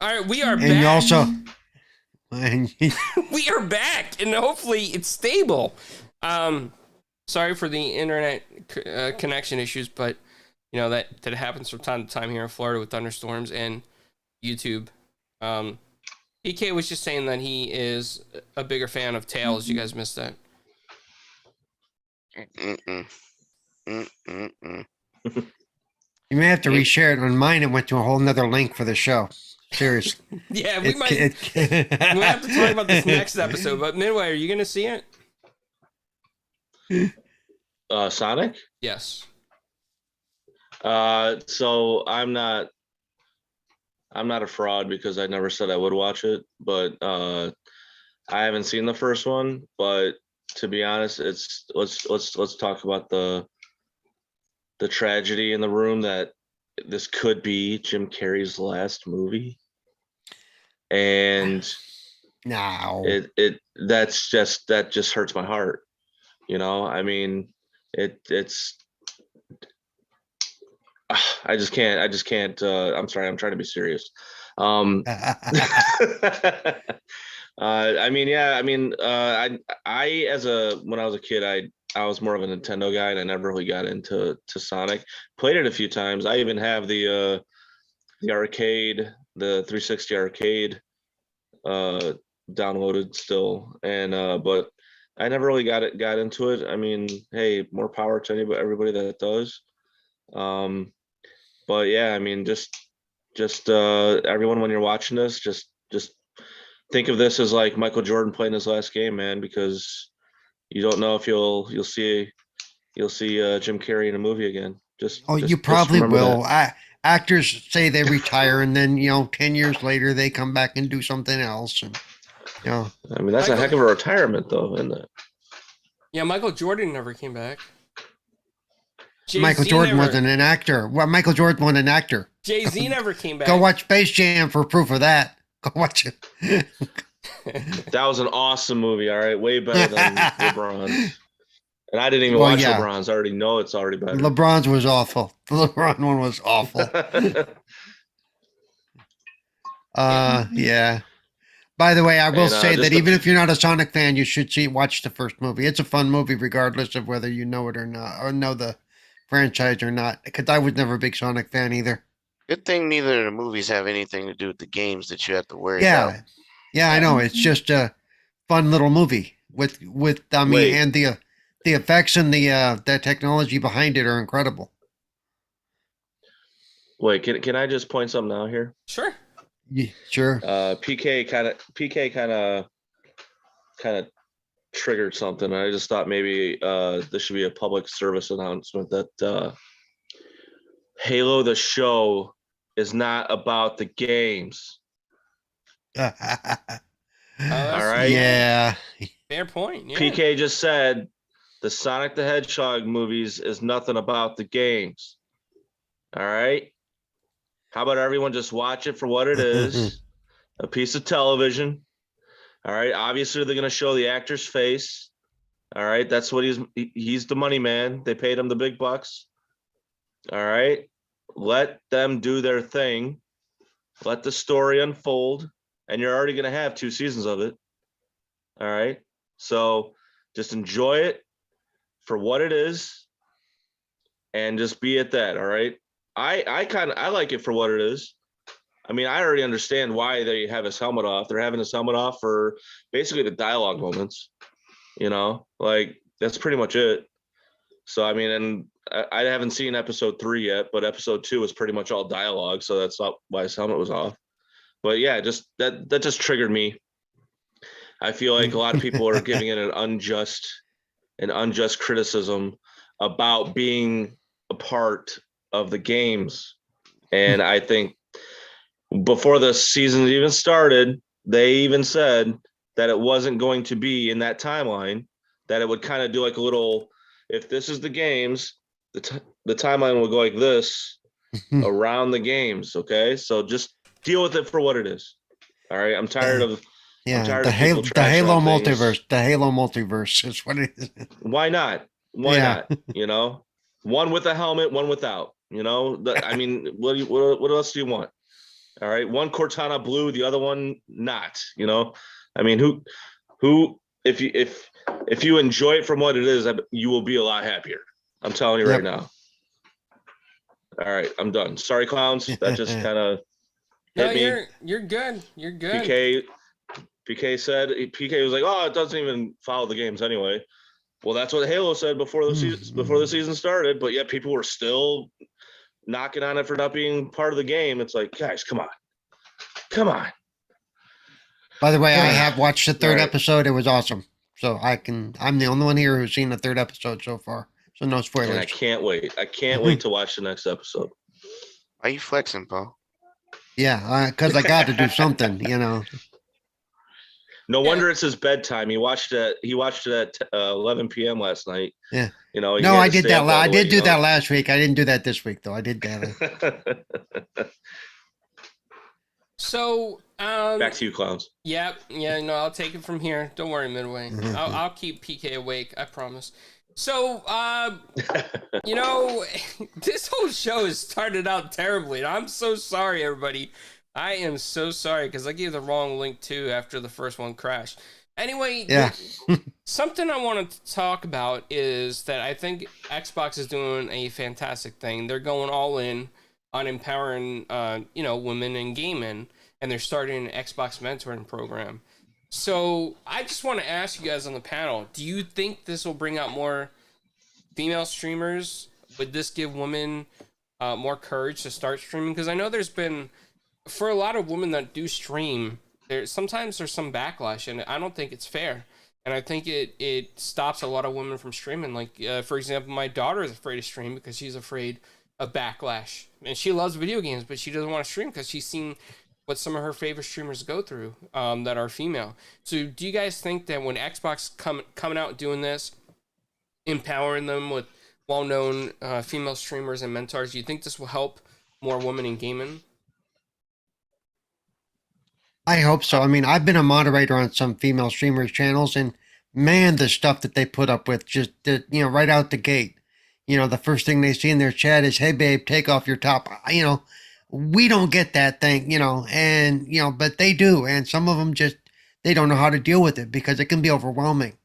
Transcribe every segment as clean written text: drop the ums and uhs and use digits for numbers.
All right, we are And back. you also, We are back, and hopefully it's stable. Sorry for the internet connection issues, but that happens from time to time here in Florida with thunderstorms and YouTube. PK was just saying that he is a bigger fan of Tails. You guys missed that. Mm-mm. Mm-mm. you may have to reshare it. On mine, it went to a whole nother link for the show. Seriously. Yeah, we might have to talk about this next episode. But Midway, are you going to see it? Sonic? Yes. So I'm not a fraud because I never said I would watch it, but I haven't seen the first one. But to be honest, let's talk about the tragedy in the room that this could be Jim Carrey's last movie, and No. that just hurts my heart. I mean, it's I just can't. I'm sorry. I'm trying to be serious. I mean, yeah. I mean, when I was a kid, I was more of a Nintendo guy, and I never really got into Sonic. Played it a few times. I even have the arcade, the 360 arcade, downloaded still, and but I never really got into it. I mean, hey, more power to everybody that does. But yeah, I mean, just everyone, when you're watching this, just think of this as like Michael Jordan playing his last game, man, because you don't know if you'll see Jim Carrey in a movie again. You probably will. That. Actors say they retire, and then 10 years later they come back and do something else. And, I mean, that's a heck of a retirement, though, isn't it? Yeah, Michael Jordan never came back. Michael Jordan wasn't an actor. Well, Michael Jordan wasn't an actor. Jay-Z never came back. Go watch Space Jam for proof of that. Go watch it. That was an awesome movie. All right, way better than LeBron's. And I didn't even watch LeBron's. I already know it's already better. LeBron's was awful. The LeBron one was awful. Yeah. By the way, I will say that even if you're not a Sonic fan, you should watch the first movie. It's a fun movie, regardless of whether you know it or not, or know the franchise or not. Because I was never a big Sonic fan either. Good thing neither of the movies have anything to do with the games that you have to worry about. Yeah, I know. It's just a fun little movie with I mean, and the effects and the technology behind it are incredible. Wait, can I just point something out here? Sure. Yeah, sure. PK kind of triggered something. I just thought maybe this should be a public service announcement that Halo the show is not about the games. All right. Yeah. Fair point. Yeah. PK just said the Sonic the Hedgehog movies is nothing about the games. All right. How about everyone just watch it for what it is, a piece of television. All right. Obviously, they're going to show the actor's face. All right. That's what he's the money man. They paid him the big bucks. All right. Let them do their thing. Let the story unfold. And you're already going to have 2 seasons of it. All right. So just enjoy it for what it is and just be at that. All right. I like it for what it is. I mean, I already understand why they have his helmet off. They're having his helmet off for basically the dialogue moments, like that's pretty much it. So, I mean, and I haven't seen episode 3 yet, but episode 2 was pretty much all dialogue. So that's not why his helmet was off. But yeah, just that just triggered me. I feel like a lot of people are giving it an unjust criticism about being a part of the games. And I think before the season even started, they even said that it wasn't going to be in that timeline, that it would kind of do like a little, if this is the games, the timeline will go like this around the games. Okay. So just deal with it for what it is. All right. I'm tired of the Halo multiverse. The Halo multiverse is what it is. Why not? Why not? One with a helmet, one without. I mean, what else do you want? All right, one Cortana blue, the other one not. You know, I mean, who if you enjoy it from what it is, you will be a lot happier. I'm telling you right now. All right, I'm done. Sorry, clowns. That just kind of hit me. You're good. You're good. PK said PK was like, oh, it doesn't even follow the games anyway. Well, that's what Halo said before the season started. But yet people were still knocking on it for not being part of the game. It's like, guys, come on. By the way, I have watched the third episode. It was awesome. So I'm the only one here who's seen the third episode so far. So no spoilers. And I can't wait. I can't wait to watch the next episode. Why are you flexing, Paul? Yeah, because I got to do something, you know. No wonder it's his bedtime. He watched it at 11 p.m. last night. Yeah. You know. No, I did that. I did do that last week. I didn't do that this week though. I did that. So back to you, clowns. Yep. Yeah. No, I'll take it from here. Don't worry, Midway. I'll keep PK awake. I promise. So, you know, this whole show has started out terribly. And I'm so sorry, everybody. I am so sorry because I gave the wrong link too after the first one crashed. Anyway, something I wanted to talk about is that I think Xbox is doing a fantastic thing. They're going all in on empowering, women in gaming, and they're starting an Xbox mentoring program. So I just want to ask you guys on the panel, do you think this will bring out more female streamers? Would this give women more courage to start streaming? Because I know there's been, for a lot of women that do stream, sometimes there's some backlash, and I don't think it's fair. And I think it stops a lot of women from streaming. Like, for example, my daughter is afraid to stream because she's afraid of backlash. And she loves video games, but she doesn't want to stream because she's seen what some of her favorite streamers go through that are female. So do you guys think that when Xbox coming out doing this, empowering them with well-known female streamers and mentors, do you think this will help more women in gaming? I hope so. I mean, I've been a moderator on some female streamers channels, and man, the stuff that they put up with just, right out the gate. You know, the first thing they see in their chat is, hey, babe, take off your top. You know, we don't get that thing, and, but they do. And some of them they don't know how to deal with it because it can be overwhelming,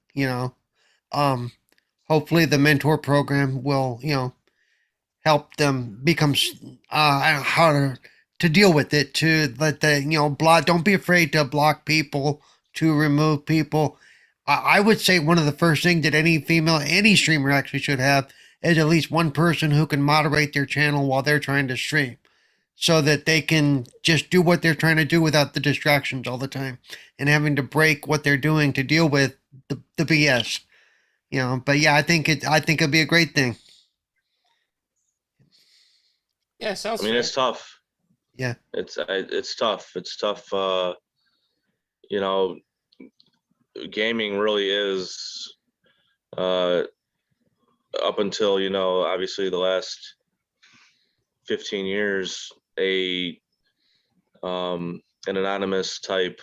hopefully the mentor program will, help them become, how to deal with it, to let the, block, don't be afraid to block people, to remove people. I would say one of the first things that any streamer actually should have is at least one person who can moderate their channel while they're trying to stream, so that they can just do what they're trying to do without the distractions all the time and having to break what they're doing to deal with the BS, but yeah, I think it'll be a great thing. Yeah, sounds fair. It's tough. Yeah. It's tough. It's tough. Gaming really is, up until, obviously the last 15 years, an anonymous type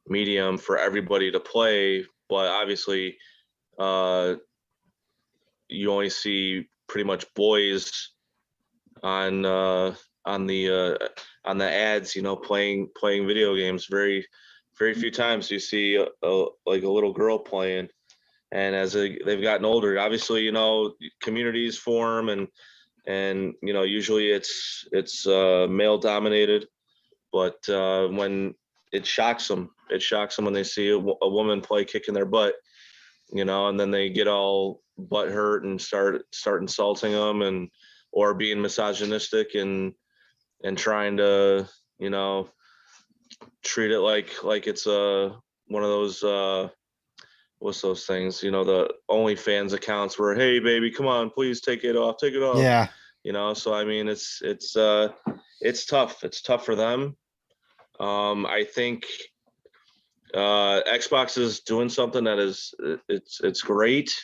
medium for everybody to play, but obviously you only see pretty much boys on the ads, playing video games. Very few times you see like a little girl playing. And as they've gotten older, obviously, communities form, and usually it's male dominated, but when it shocks them when they see a woman play kicking their butt, and then they get all butt hurt and start insulting them or being misogynistic and trying to treat it like it's one of those what's those things, the OnlyFans accounts where, hey baby, come on, please take it off. Yeah. So I mean, it's tough. It's tough for them. I think Xbox is doing something that it's great,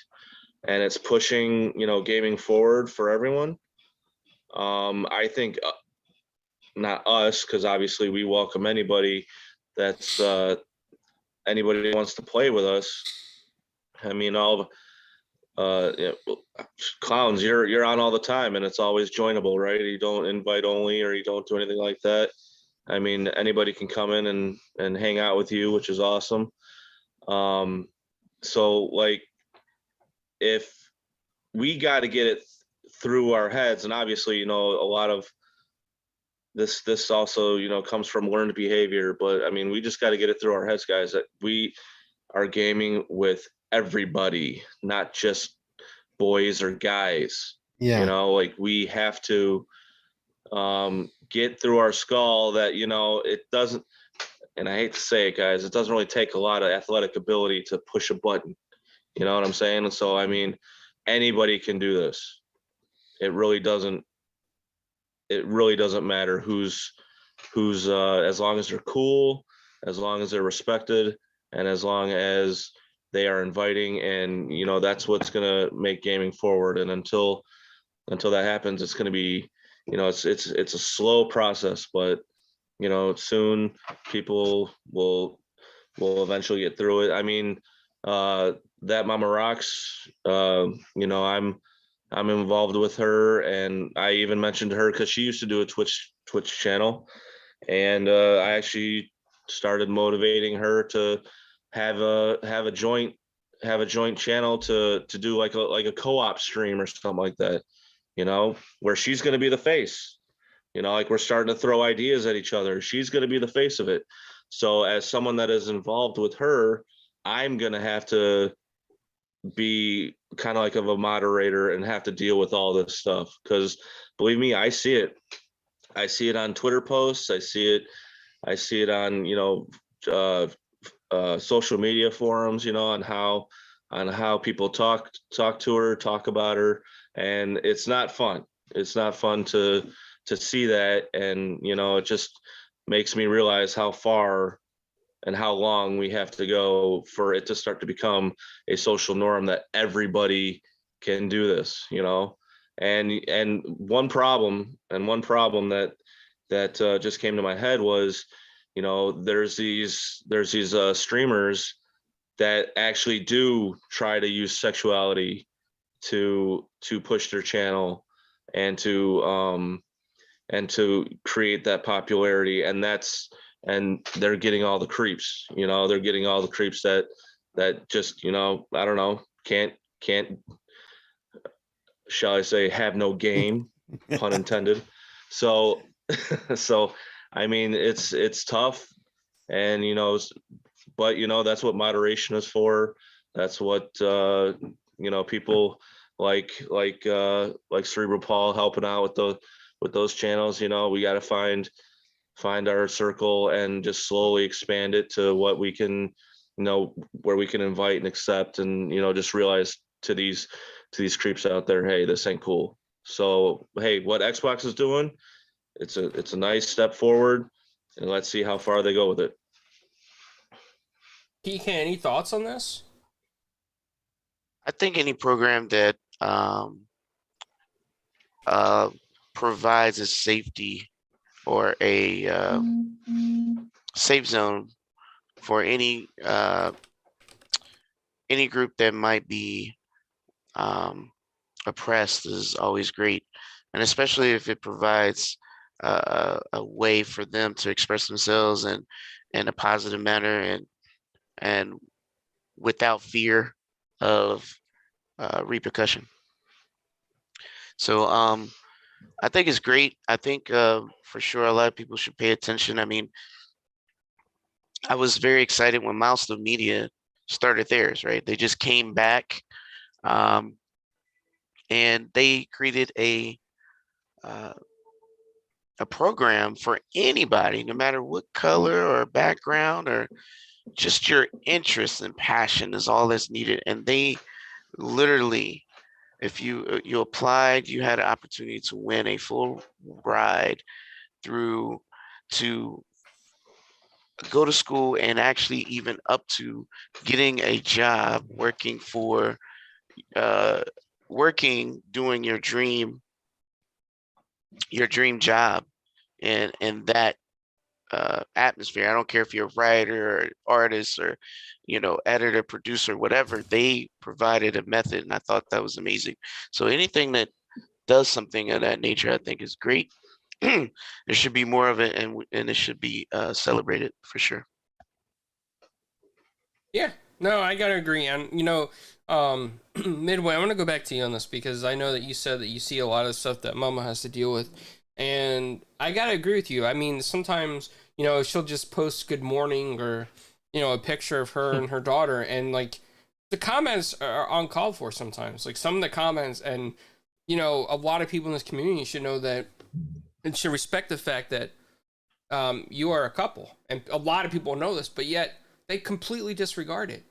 and it's pushing, gaming forward for everyone. I think not us, because obviously we welcome anybody that's anybody who wants to play with us. I mean, clowns, you're on all the time, and it's always joinable, right? You don't invite only, or you don't do anything like that. I mean, anybody can come in and hang out with you, which is awesome. So like, if we got to get it through our heads, and obviously, you know, a lot of this also, you know, comes from learned behavior, but I mean, we just got to get it through our heads, guys, that we are gaming with everybody, not just boys or guys. Yeah. You know, like we have to get through our skull that, you know, it doesn't, and I hate to say it, guys, it doesn't really take a lot of athletic ability to push a button. You know what I'm saying? And so, I mean, anybody can do this. It really doesn't matter who's as long as they're cool, as long as they're respected, and as long as they are inviting, and you know, that's what's gonna make gaming forward. And until that happens, it's gonna be, you know, it's a slow process, but you know, soon people will eventually get through it. I mean, that Mama Rocks, you know, I'm involved with her, and I even mentioned her because she used to do a Twitch channel, and I actually started motivating her to have a joint channel to do like a co-op stream or something like that, you know, where she's going to be the face. You know, like we're starting to throw ideas at each other. She's going to be the face of it. So as someone that is involved with her, I'm going to have to be kind of like of a moderator and have to deal with all this stuff. Because believe me, I see it. I see it on Twitter posts. I see it on, you know, social media forums, you know, on how people talk to her, talk about her. And it's not fun. It's not fun to see that. And, you know, it just makes me realize how far and how long we have to go for it to start to become a social norm that everybody can do this, you know. And one problem that just came to my head was, you know, there's these streamers that actually do try to use sexuality to push their channel and to create that popularity, and they're getting all the creeps, you know, they're getting all the creeps that just, you know, I don't know, can't shall I say, have no game, pun intended. So I mean, it's tough, and you know, but you know, that's what moderation is for. That's what you know, people like Cerebral Paul helping out with those channels. You know, we got to find our circle and just slowly expand it to what we can, you know, where we can invite and accept, and you know, just realize to these creeps out there, hey, this ain't cool. So hey, what Xbox is doing, it's a nice step forward, and let's see how far they go with it. PK, any thoughts on this? I think any program that provides a safety or a safe zone for any group that might be oppressed is always great, and especially if it provides a way for them to express themselves in a positive manner and without fear of repercussion. So I think it's great. I think for sure a lot of people should pay attention. I mean, I was very excited when Milestone Media started theirs, right? They just came back and they created a program for anybody, no matter what color or background or just your interest and passion is all that's needed. And they literally, if you applied, you had an opportunity to win a full ride through to go to school and actually even up to getting a job working for doing your dream job in that atmosphere. I don't care if you're a writer or artist or, you know, editor, producer, whatever. They provided a method, and I thought that was amazing. So anything that does something of that nature, I think is great. there should be more of it, and it should be celebrated for sure. Yeah, no, I gotta agree. And Midway, I want to go back to you on this because I know that you said that you see a lot of stuff that Mama has to deal with, and I gotta agree with you. I mean, sometimes she'll just post good morning or a picture of her and her daughter, and like the comments are uncalled for sometimes. Like some of the comments, and a lot of people in this community should know that and should respect the fact that you are a couple, and a lot of people know this, but yet they completely disregard it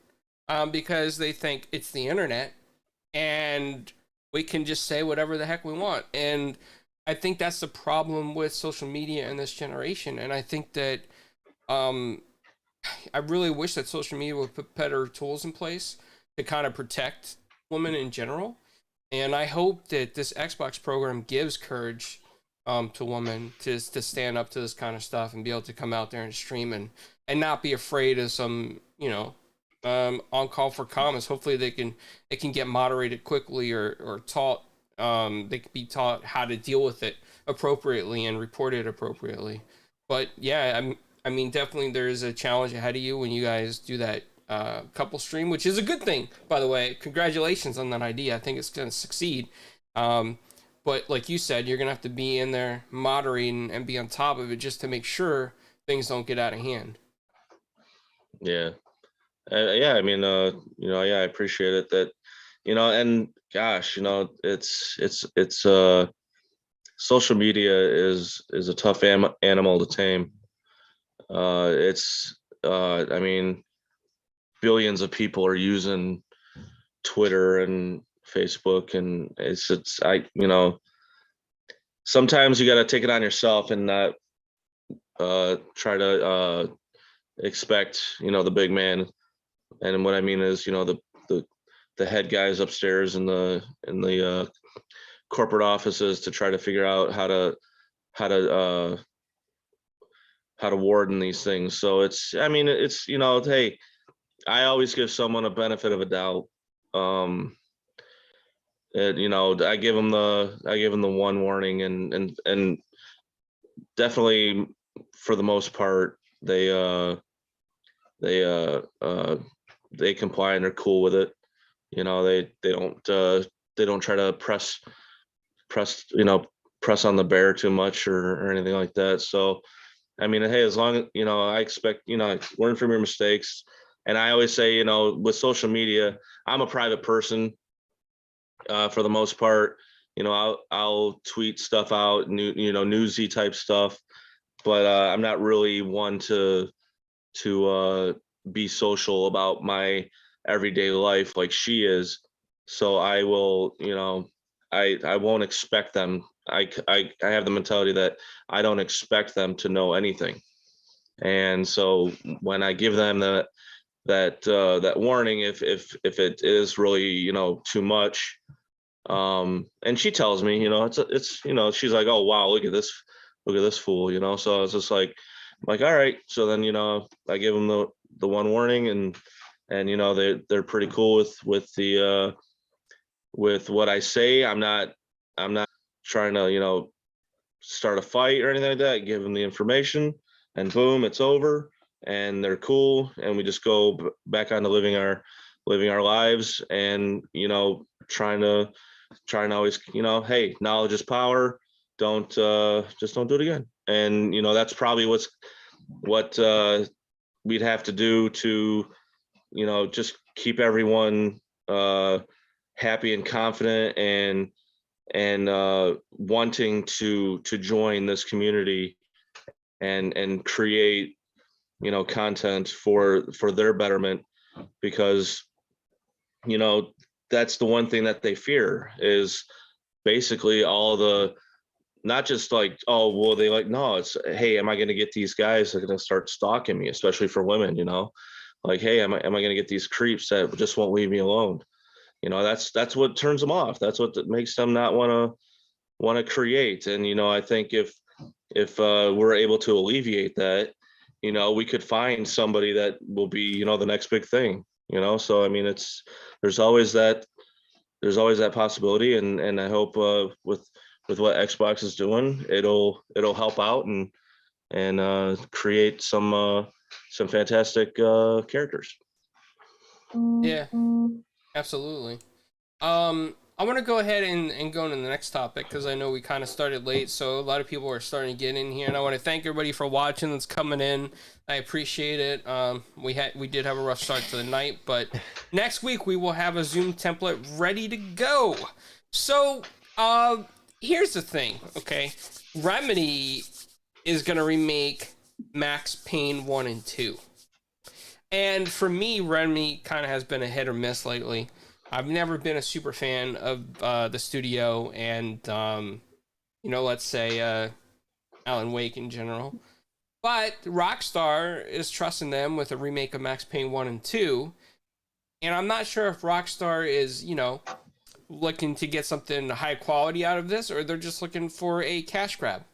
because they think it's the internet and we can just say whatever the heck we want. And I think that's the problem with social media in this generation. And I think that I really wish that social media would put better tools in place to kind of protect women in general. And I hope that this Xbox program gives courage to women to stand up to this kind of stuff and be able to come out there and stream and not be afraid of some, on call for comments. Hopefully it can get moderated quickly or taught. They can be taught how to deal with it appropriately and report it appropriately. But yeah, I mean, definitely there is a challenge ahead of you when you guys do that couple stream, which is a good thing, by the way. Congratulations on that idea. I think it's going to succeed. But like you said, you're going to have to be in there moderating and be on top of it just to make sure things don't get out of hand. Yeah. Yeah. I mean, yeah, I appreciate it that, and gosh, it's social media is a tough animal to tame. I mean, billions of people are using Twitter and Facebook, and sometimes you got to take it on yourself and not try to expect the big man. And what I mean is the head guys upstairs in the corporate offices to try to figure out how to warden these things. So hey, I always give someone a benefit of a doubt. I give them the one warning, and definitely for the most part they comply and they're cool with it. They don't try to press on the bear too much or anything like that. So I mean, hey, as long as I expect learn from your mistakes. And I always say, with social media, I'm a private person for the most part. I'll tweet stuff out, newsy type stuff, but I'm not really one to be social about my everyday life like she is. So I will, I won't expect them. I have the mentality that I don't expect them to know anything. And so when I give them that warning, if it is really too much, and she tells me it's she's like, oh wow, look at this fool, so I was just like all right. So then I give them the one warning, and they're pretty cool with what I say. I'm not trying to start a fight or anything like that. I give them the information, and boom, it's over, and they're cool, and we just go back on to living our lives, and trying to always hey, knowledge is power. Just don't do it again. And that's probably what we'd have to do to just keep everyone happy and confident and wanting to join this community and create content for their betterment, because that's the one thing that they fear is basically all the, not just like, oh well, they like, no, it's, hey, am I going to get these guys that are going to start stalking me, especially for women, like, hey, am I going to get these creeps that just won't leave me alone? That's what turns them off. That's what makes them not want to create. And I think if we're able to alleviate that, we could find somebody that will be the next big thing. So I mean, there's always that possibility, and I hope with with what Xbox is doing, it'll help out and create some fantastic characters. Yeah, absolutely. I want to go ahead and go into the next topic because I know we kind of started late, so a lot of people are starting to get in here, and I want to thank everybody for watching that's coming in. I appreciate it. We did have a rough start to the night, but next week we will have a Zoom template ready to go. So, here's the thing, okay? Remedy is gonna remake Max Payne 1 and 2. And for me, Remedy kind of has been a hit or miss lately. I've never been a super fan of the studio and, let's say Alan Wake in general. But Rockstar is trusting them with a remake of Max Payne 1 and 2. And I'm not sure if Rockstar is, looking to get something high quality out of this, or they're just looking for a cash grab.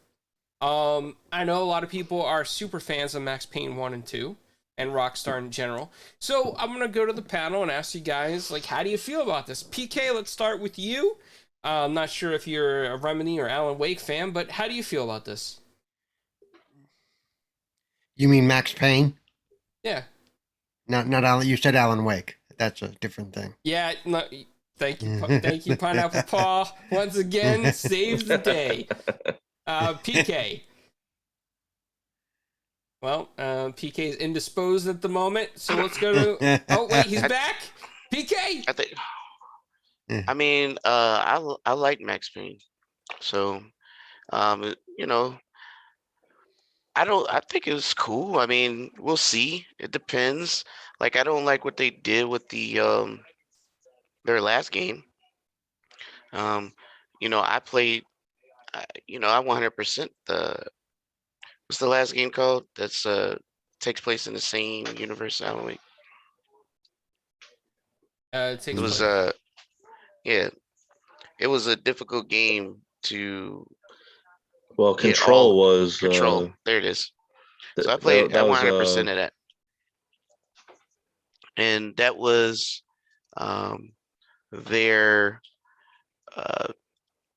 I know a lot of people are super fans of Max Payne 1 and 2. And Rockstar in general. So I'm going to go to the panel and ask you guys, how do you feel about this? PK, let's start with you. I'm not sure if you're a Remedy or Alan Wake fan, but how do you feel about this? You mean Max Payne? Yeah. Not Alan. You said Alan Wake. That's a different thing. Yeah. No, thank you, Pineapple Paw. Once again, saves the day. PK. Well, PK is indisposed at the moment, so let's go to... Oh, wait, he's back? PK! I like Max Payne. So, I think it was cool. I mean, we'll see. It depends. I don't like what they did with their last game. I played, I 100% what's the last game called? That's takes place in the same universe. I don't know. It was it was a difficult game to. Well, Control was Control. There it is. So I played 100% of that, and that was their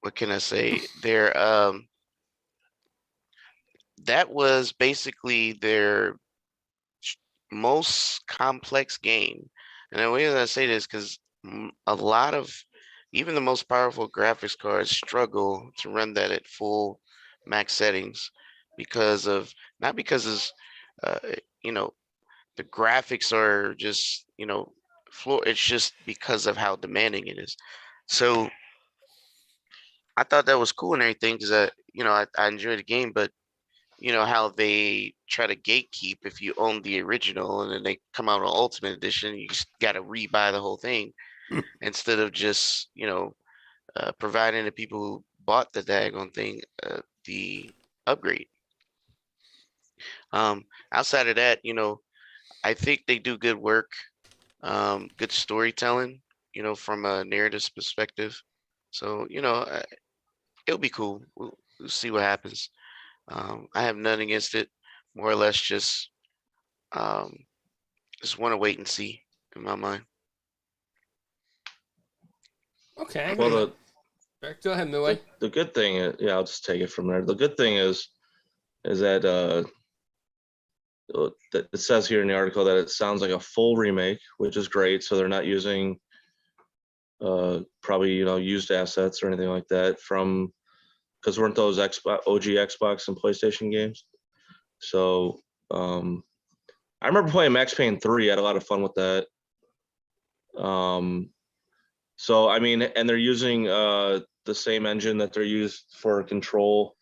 what can I say? That was basically their most complex game. And the reason I say this because a lot of even the most powerful graphics cards struggle to run that at full max settings because of not because it's the graphics are just floor. It's just because of how demanding it is. So I thought that was cool and everything because I enjoyed the game, but how they try to gatekeep if you own the original and then they come out on Ultimate Edition, you just got to rebuy the whole thing instead of just, providing the people who bought the daggone thing the upgrade. Outside of that, I think they do good work, good storytelling, from a narrative perspective. So, it'll be cool. We'll see what happens. I have nothing against it. More or less, just want to wait and see in my mind. Okay. Well, go ahead, Milway. The good thing is, I'll just take it from there. The good thing is that it says here in the article that it sounds like a full remake, which is great. So they're not using probably used assets or anything like that from. Because weren't those OG Xbox and PlayStation games? So I remember playing Max Payne 3. I had a lot of fun with that. So I mean, and they're using the same engine that they're used for Control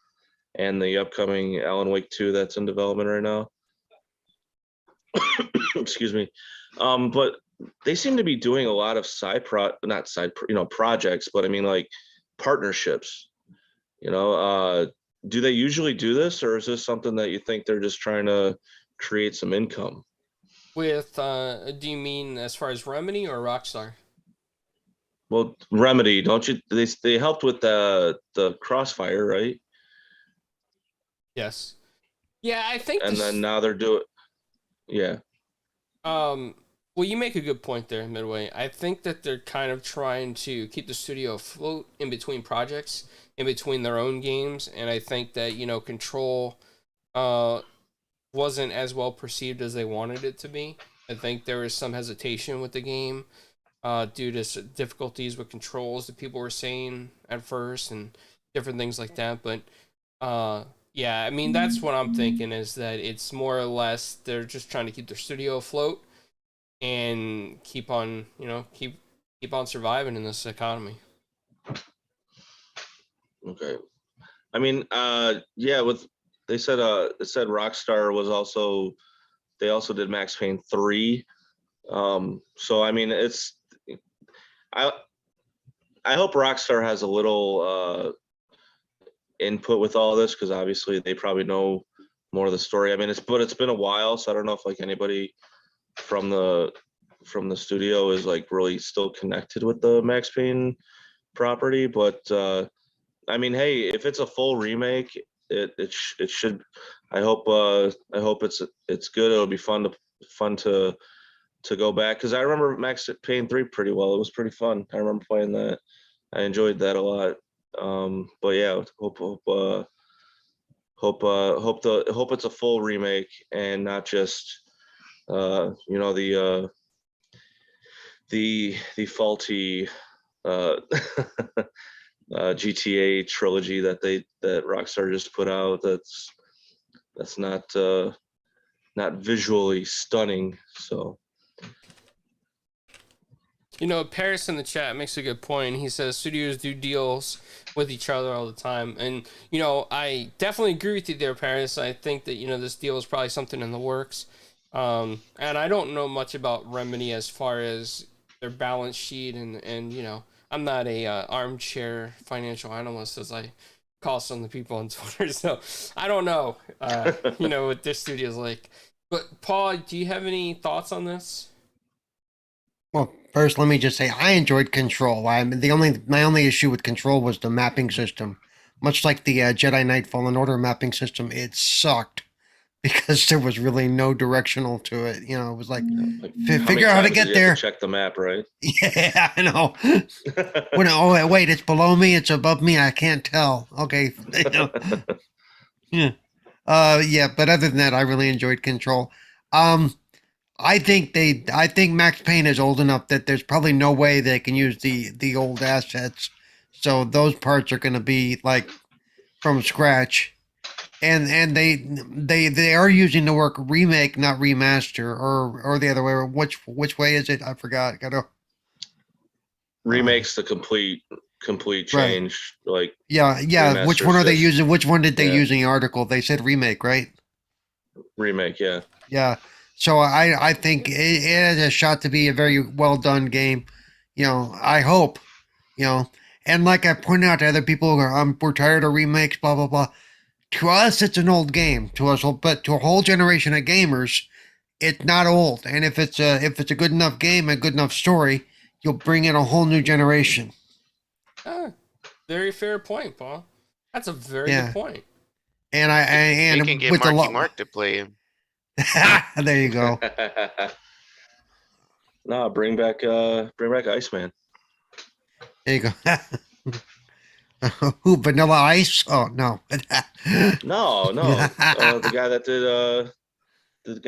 and the upcoming Alan Wake 2 that's in development right now. Excuse me. But they seem to be doing a lot of projects, but I mean like partnerships. Do they usually do this, or is this something that you think they're just trying to create some income? With, do you mean as far as Remedy or Rockstar? Well, Remedy, don't you? They helped with the Crossfire, right? Yes. Yeah, I think. And then now they're doing. Yeah. Well, you make a good point there, Midway. I think that they're kind of trying to keep the studio afloat in between projects in between their own games, and I think that Control wasn't as well perceived as they wanted it to be. I think there was some hesitation with the game due to difficulties with controls that people were saying at first and different things like that. But yeah, I mean, that's what I'm thinking, is that it's more or less they're just trying to keep their studio afloat and keep on surviving in this economy. Okay. I mean, yeah, they said Rockstar was also, they also did Max Payne 3. So I mean, I hope Rockstar has a little input with all this, because obviously they probably know more of the story. I mean, it's been a while, so I don't know if like anybody from the studio is like really still connected with the Max Payne property. But I mean, hey, if it's a full remake, it should. I hope it's good. It'll be fun to go back, because I remember Max Payne 3 pretty well. It was pretty fun. I remember playing that. I enjoyed that a lot. But yeah, hope it's a full remake and not just the faulty GTA trilogy that Rockstar just put out. That's not visually stunning. So. Paris in the chat makes a good point. He says studios do deals with each other all the time. And, I definitely agree with you there, Paris. I think that, this deal is probably something in the works. And I don't know much about Remedy as far as their balance sheet. And I'm not a armchair financial analyst, as I call some of the people on Twitter. So I don't know, what this studio's like. But, Paul, do you have any thoughts on this? Well, first, let me just say I enjoyed Control. My only issue with Control was the mapping system. Much like the Jedi Knight Fallen Order mapping system, it sucked because there was really no directional to it. It was like figure out how to get there. Check the map, right? Yeah, I know. Oh, wait, it's below me. It's above me. I can't tell. Okay. Yeah. Yeah. But other than that, I really enjoyed Control. I think Max Payne is old enough that there's probably no way they can use the old assets. So those parts are going to be like from scratch. And they are using the word remake, not remaster, or the other way. Which way is it? I forgot. Remakes the complete change. Right. Like yeah. Which one are they using? Which one did they use in the article? They said remake, right? Remake, yeah. Yeah. So I think it has a shot to be a very well done game. I hope. And like I pointed out to other people, we're tired of remakes, blah blah blah. To us, it's an old game. To us, but to a whole generation of gamers, it's not old. And if it's a good enough game, a good enough story, you'll bring in a whole new generation. Very fair point, Paul. That's a very good point. And you can get Marky Mark to play him. There you go. No, bring back Iceman. There you go. Who, Vanilla Ice? Oh no. No. The guy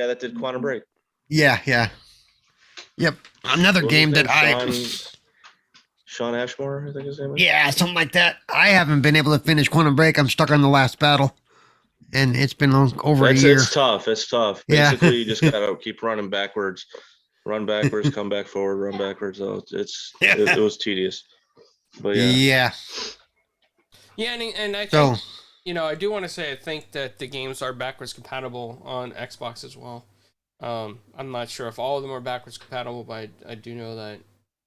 that did Quantum Break. Yeah. Yep. Another game that Sean Ashmore, I think his name is. Yeah, something like that. I haven't been able to finish Quantum Break. I'm stuck on the last battle. And it's been over a year. It's tough. Yeah. Basically, you just gotta keep running backwards, run backwards, come back forward, run backwards. So it was tedious. But yeah. Yeah, and I think I do want to say I think that the games are backwards compatible on Xbox as well. I'm not sure if all of them are backwards compatible, but I do know that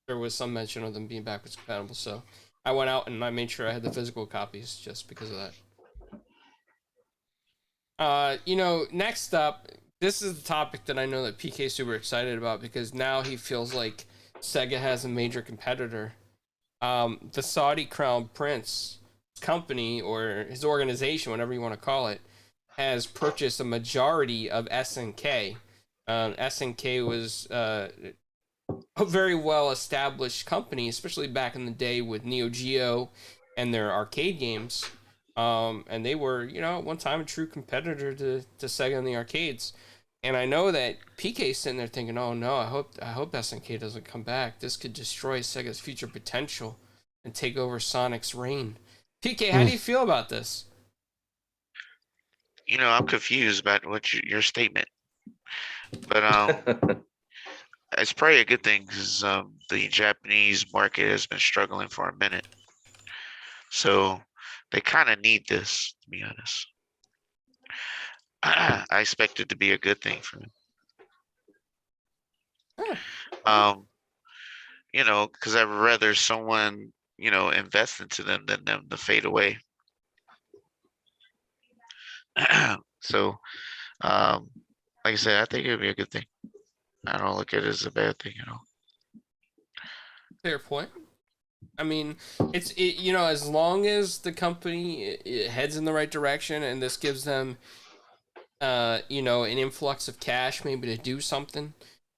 there was some mention of them being backwards compatible. So I went out and I made sure I had the physical copies just because of that. Next up, this is the topic that I know that PK is super excited about because now he feels like Sega has a major competitor. The Saudi Crown Prince company, or his organization, whatever you want to call it, has purchased a majority of SNK. SNK was a very well established company, especially back in the day with Neo Geo and their arcade games. And they were, at one time a true competitor to Sega in the arcades. And I know that PK's sitting there thinking, "Oh no, I hope SNK doesn't come back. This could destroy Sega's future potential and take over Sonic's reign." PK, how do you feel about this? I'm confused about your statement, but it's probably a good thing because the Japanese market has been struggling for a minute, so they kind of need this, to be honest. I expect it to be a good thing for them. Because I'd rather someone, invest into them than them to fade away. So, like I said, I think it would be a good thing. I don't look at it as a bad thing at all. Fair point. I mean, it's as long as the company it heads in the right direction and this gives them, an influx of cash maybe to do something.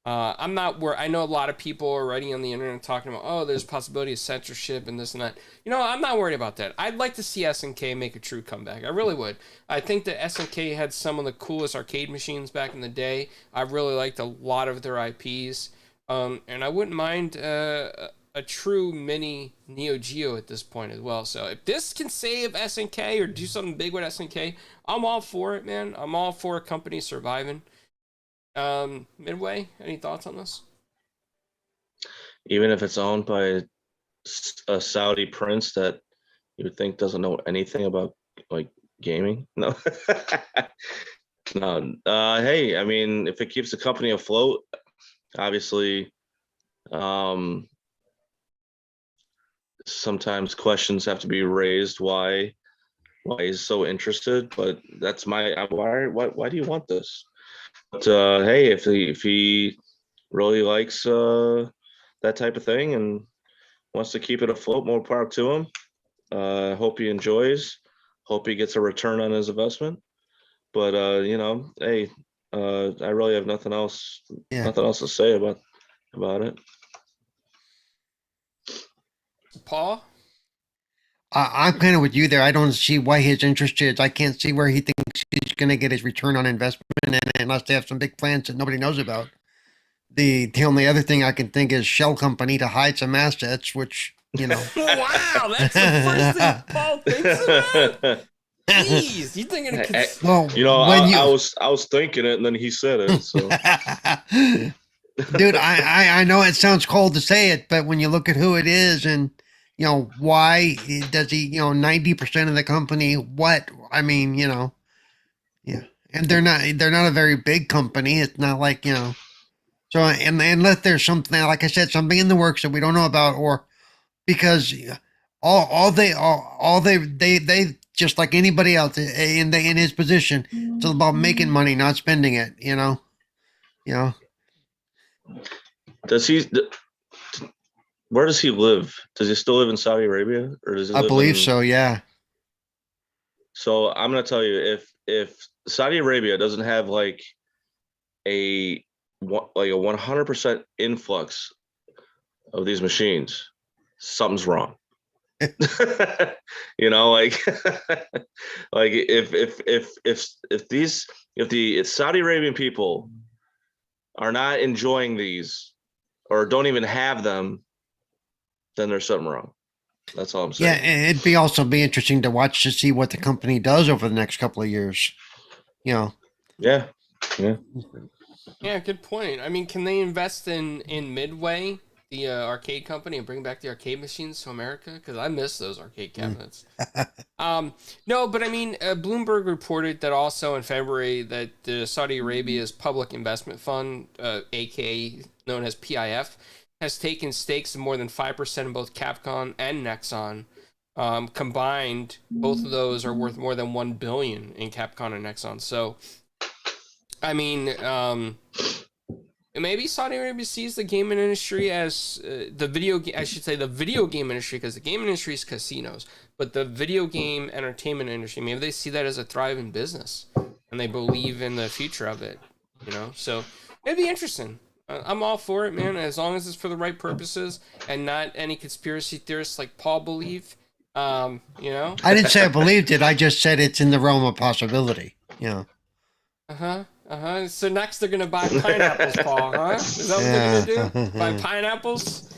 I'm not where I know a lot of people are already on the internet talking about, oh, there's possibility of censorship and this and that. I'm not worried about that. I'd like to see SNK make a true comeback. I really would. I think that SNK had some of the coolest arcade machines back in the day. I really liked a lot of their IPs. And I wouldn't mind a true mini Neo Geo at this point as well. So if this can save SNK or do something big with SNK, I'm all for it, man. I'm all for a company surviving. Midway, any thoughts on this? Even if it's owned by a Saudi prince that you would think doesn't know anything about like gaming, no. No. Hey, I mean, if it keeps the company afloat, obviously, sometimes questions have to be raised why he's so interested. But that's why do you want this? But hey, if he really likes that type of thing and wants to keep it afloat, more power to him. Hope he enjoys. Hope he gets a return on his investment. But hey, I really have nothing else to say about it. Paul? I'm kind of with you there. I don't see why his interest is. I can't see where he thinks he's going to get his return on investment unless they have some big plans that nobody knows about. The only other thing I can think is shell company to hide some assets, which, Wow, that's the first thing Paul thinks about? Jeez, you thinking of... Well, I was thinking it, and then he said it, so... Dude, I know it sounds cold to say it, but when you look at who it is and... why does he, 90% of the company, what? I mean, yeah. And they're not a very big company. It's not like, so, and unless there's something, like I said, something in the works that we don't know about, or because they just like anybody else in his position, it's all about making money, not spending it, Where does he live? Does he still live in Saudi Arabia, or does he I believe so, yeah. So I'm gonna tell you, if Saudi Arabia doesn't have like a 100% influx of these machines, something's wrong. Like if the Saudi Arabian people are not enjoying these or don't even have them, then there's something wrong. That's all I'm saying. Yeah, and it'd also be interesting to watch to see what the company does over the next couple of years. Yeah. Yeah, good point. I mean, can they invest in Midway, the arcade company, and bring back the arcade machines to America? Because I miss those arcade cabinets. No, but I mean, Bloomberg reported that also in February that Saudi Arabia's Public Investment Fund, aka known as PIF, has taken stakes of more than 5% in both Capcom and Nexon. Combined, both of those are worth more than $1 billion in Capcom and Nexon. So, I mean, maybe Saudi Arabia sees the gaming industry as the video game industry, because the gaming industry is casinos, but the video game entertainment industry, maybe they see that as a thriving business and they believe in the future of it, So it'd be interesting. I'm all for it, man, as long as it's for the right purposes and not any conspiracy theorists like Paul believe. You know. I didn't say I believed it. I just said it's in the realm of possibility. You know. So next they're gonna buy pineapples, Paul, huh? Is that what they're gonna do? Buy pineapples?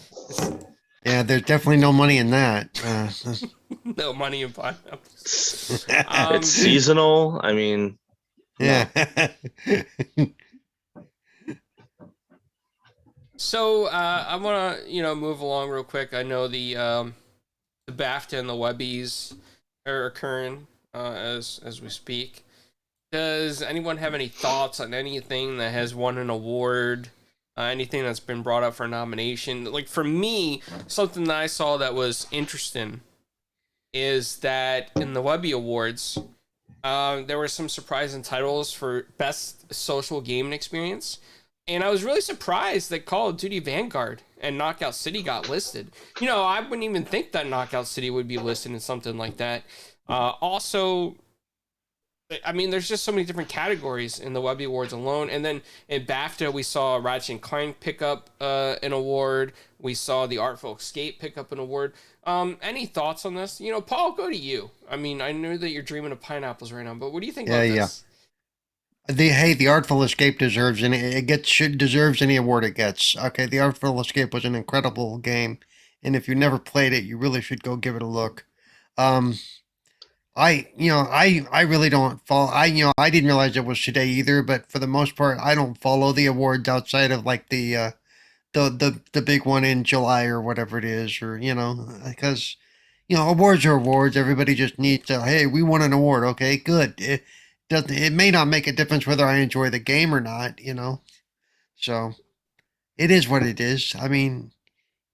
Yeah, there's definitely no money in that. No money in pineapples. It's seasonal. I mean, yeah. No. So I want to move along real quick. I know the BAFTA and the Webbies are occurring as we speak. Does anyone have any thoughts on anything that has won an award? Anything that's been brought up for nomination? Like for me, something that I saw that was interesting is that in the Webby Awards, there were some surprising titles for best social gaming experience. And I was really surprised that Call of Duty Vanguard and Knockout City got listed. I wouldn't even think that Knockout City would be listed in something like that. Also, I mean, there's just so many different categories in the Webby Awards alone. And then in BAFTA, we saw Ratchet & Clank pick up an award. We saw The Artful Escape pick up an award. Any thoughts on this? Paul, go to you. I mean, I know that you're dreaming of pineapples right now, but what do you think about this? The Artful Escape deserves deserves any award it gets. Okay, The Artful Escape was an incredible game, and if you never played it, you really should go give it a look. I really don't follow. I didn't realize it was today either, but for the most part, I don't follow the awards outside of like the big one in July or whatever it is, or because awards are awards. Everybody just needs to, hey, we won an award. Okay, good. It may not make a difference whether I enjoy the game or not, so it is what it is. I mean,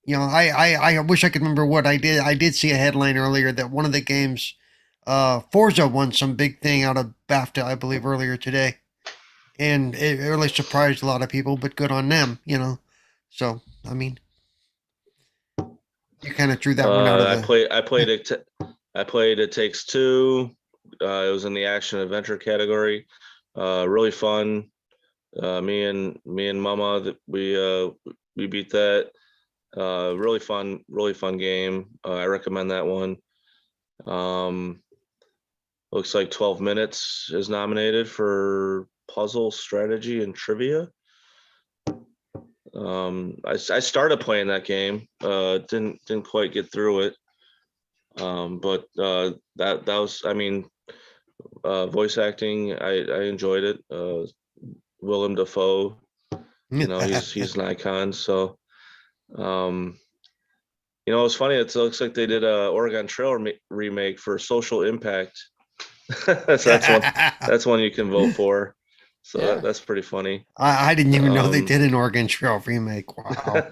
I wish I could remember what I did see a headline earlier that one of the games, Forza won some big thing out of BAFTA, I believe, earlier today, and it really surprised a lot of people, but good on them, so I mean, you kind of threw that one out of the... I played It Takes Two. It was in the action adventure category. Really fun. Me and Mama, we beat that. Really fun game. I recommend that one. Looks like 12 Minutes is nominated for puzzle, strategy, and trivia. I started playing that game. Didn't quite get through it. But that was, I mean, voice acting, I enjoyed it. Willem Dafoe, he's an icon. So, it's funny. It looks like they did a Oregon Trail remake for Social Impact. So that's one you can vote for. So yeah. That's pretty funny. I didn't even know they did an Oregon Trail remake. Wow.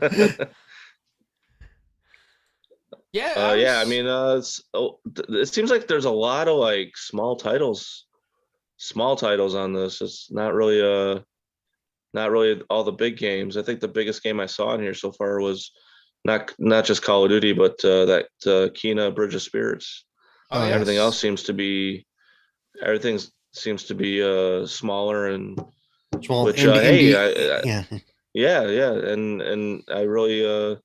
Yeah. Yeah. I mean, it seems like there's a lot of like small titles on this. It's not really all the big games. I think the biggest game I saw in here so far was not just Call of Duty, but that Kena Bridge of Spirits. Oh, yes. Everything seems to be smaller and which yeah, and I really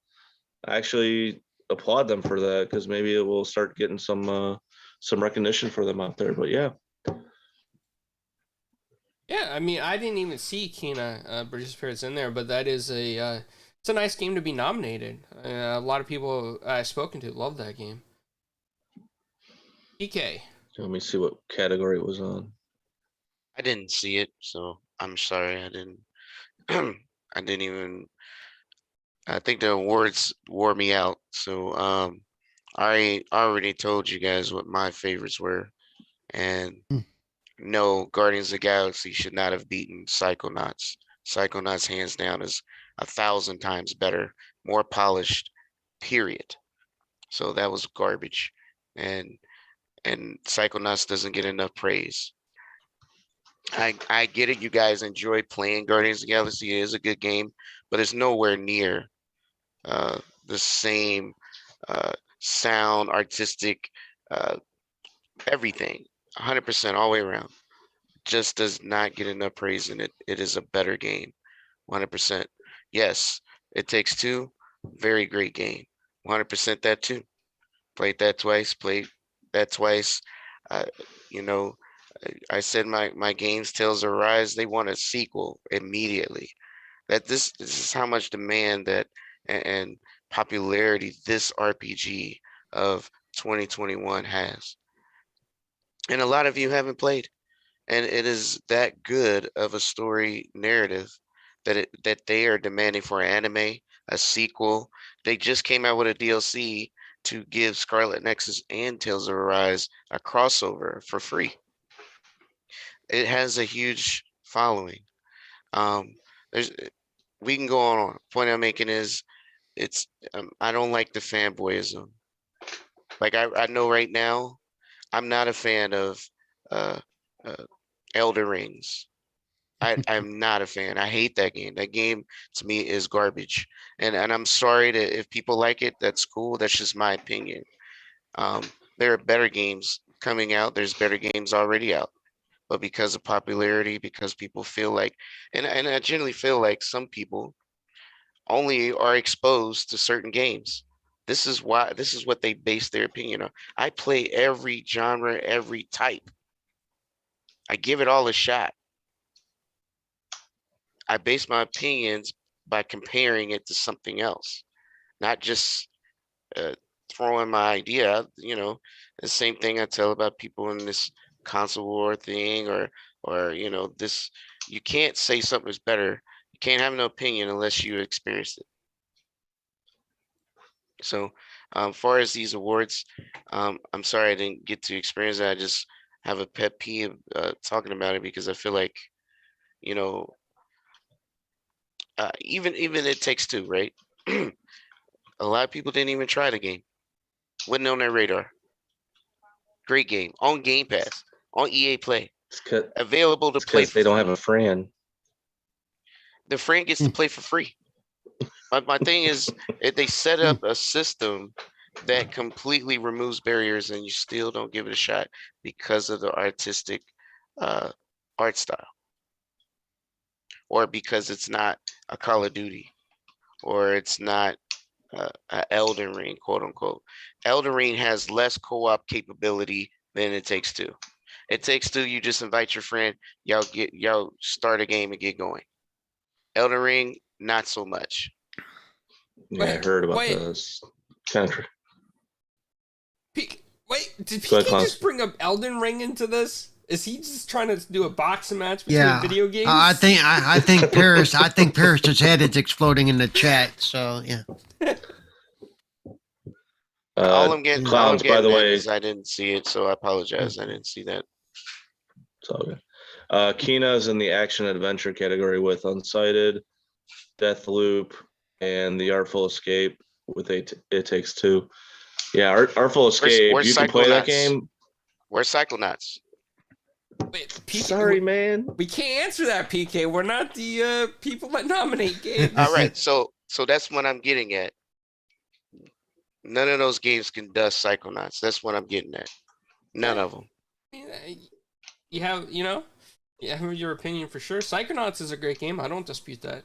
actually applaud them for that, because maybe it will start getting some recognition for them out there. But yeah, I mean, I didn't even see Kena Bridge of Spirits in there, but that is it's a nice game to be nominated. A lot of people I've spoken to love that game. PK. Let me see what category it was on. I didn't see it, so I'm sorry. I didn't. I didn't even. I think the awards wore me out. So I already told you guys what my favorites were, and no, Guardians of the Galaxy should not have beaten Psychonauts. Psychonauts, hands down, is 1,000 times better, more polished. Period. So that was garbage, and Psychonauts doesn't get enough praise. I get it. You guys enjoy playing Guardians of the Galaxy. It is a good game, but it's nowhere near the same sound, artistic, everything. 100% all the way around. Just does not get enough praise in it. It is a better game. 100%. Yes, It Takes Two. Very great game. 100% that too. Played that twice. Played that twice. You know, I said my games, Tales of Arise, they want a sequel immediately. That this is how much demand that and popularity this RPG of 2021 has. And a lot of you haven't played. And it is that good of a story narrative that they are demanding for an anime, a sequel. They just came out with a DLC to give Scarlet Nexus and Tales of Arise a crossover for free. It has a huge following. There's we can go on. Point I'm making is I don't like the fanboyism. Like I know right now, I'm not a fan of uh, uh Elder Rings. I'm not a fan. I hate that game. That game to me is garbage. And I'm sorry that if people like it, that's cool. That's just my opinion. There are better games coming out. There's better games already out. But because of popularity, because people feel like, and I generally feel like some people only are exposed to certain games. This is what they base their opinion on. I play every genre, every type. I give it all a shot. I base my opinions by comparing it to something else, not just throwing my idea out. You know, the same thing I tell about people in this console war thing, or you know, this. You can't say something is better. You can't have no opinion unless you experience it. So, far as these awards, I'm sorry I didn't get to experience it. I just have a pet peeve talking about it because I feel like, you know, even It Takes Two, right? A lot of people didn't even try the game. Wasn't on their radar. Great game on Game Pass, on EA Play, available to play. They don't have a Fran. The Fran gets to play for free. My thing is, if they set up a system that completely removes barriers and you still don't give it a shot because of the artistic art style, or because it's not a Call of Duty, or it's not a Elden Ring, quote unquote. Elden Ring has less co-op capability than It Takes Two. It Takes Two, you just invite your friend, y'all start a game and get going. Elden Ring, not so much. Yeah, I heard about this. Did PK just bring up Elden Ring into this? Is he just trying to do a boxing match between video games? I think Paris Paris's head is exploding in the chat. So yeah. All I'm getting, Clowns, by the way, is I didn't see it, so I apologize. I didn't see that. It's all good. Kina's in the action adventure category with Unsighted, Deathloop, and The Artful Escape with It Takes Two. Yeah, Artful Escape. Where's you can play that game. Where's Psychonauts? Wait, PK, sorry, man. We can't answer that, PK. We're not the people that nominate games. All right, so that's what I'm getting at. None of those games can dust Psychonauts. That's what I'm getting at. None of them. You have your opinion for sure. Psychonauts is a great game. I don't dispute that.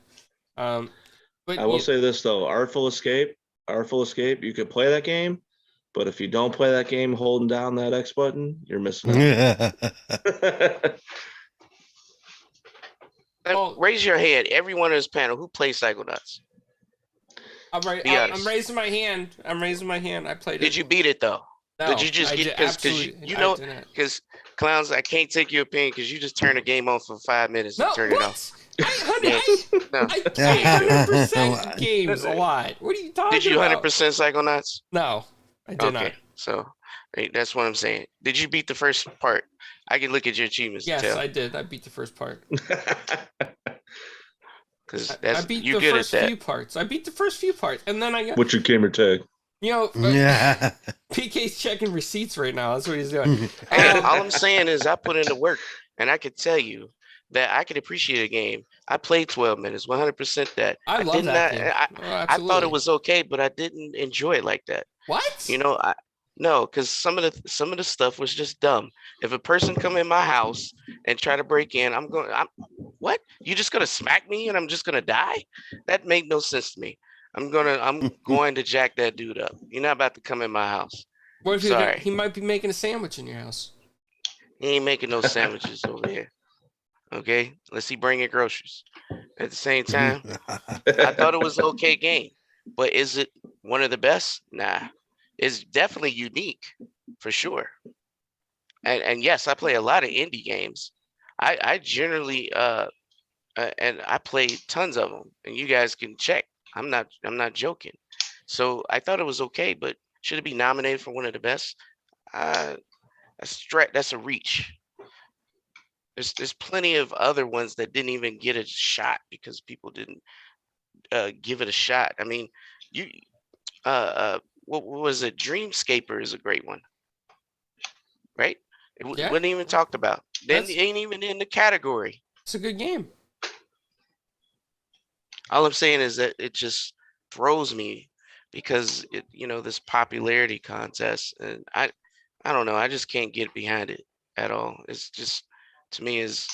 But I will say this though: Artful Escape. You could play that game, but if you don't play that game holding down that X button, you're missing out. Raise your hand, everyone in this panel who plays Psychonauts. I'm raising my hand. I played it. Did you beat it though? No, did you just get because Clowns, I can't take your opinion because you just turn the game on for 5 minutes and turn it off. I 100% games a lot. What are you talking about? Did you 100% Psychonauts? No, I did not. So that's what I'm saying. Did you beat the first part? I can look at your achievements. Yes, I did. I beat the first part. Because I beat the first few parts. And then I got. What's your gamer tag? PK's checking receipts right now. That's what he's doing. All I'm saying is I put in the work, and I could tell you that I could appreciate a game. I played 12 minutes, 100% that. I love that game. I thought it was okay, but I didn't enjoy it like that. What? No, because some of the stuff was just dumb. If a person come in my house and try to break in, what? You just gonna smack me and I'm just gonna die? That made no sense to me. I'm going to jack that dude up. You're not about to come in my house. What if Sorry. he might be making a sandwich in your house? He ain't making no sandwiches over here. Okay, unless he bringing groceries. At the same time, I thought it was an okay game, but is it one of the best? Nah, it's definitely unique for sure. And yes, I play a lot of indie games. I generally and I play tons of them, and you guys can check. I'm not joking. So I thought it was okay, but should it be nominated for one of the best? That's a reach. There's plenty of other ones that didn't even get a shot because people didn't give it a shot. I mean, you what was it? Dreamscaper is a great one, right? Yeah. Wasn't even talked about. Then That's- it ain't even in the category. It's a good game. All I'm saying is that it just throws me because this popularity contest, and I don't know. I just can't get behind it at all. It's just, to me, is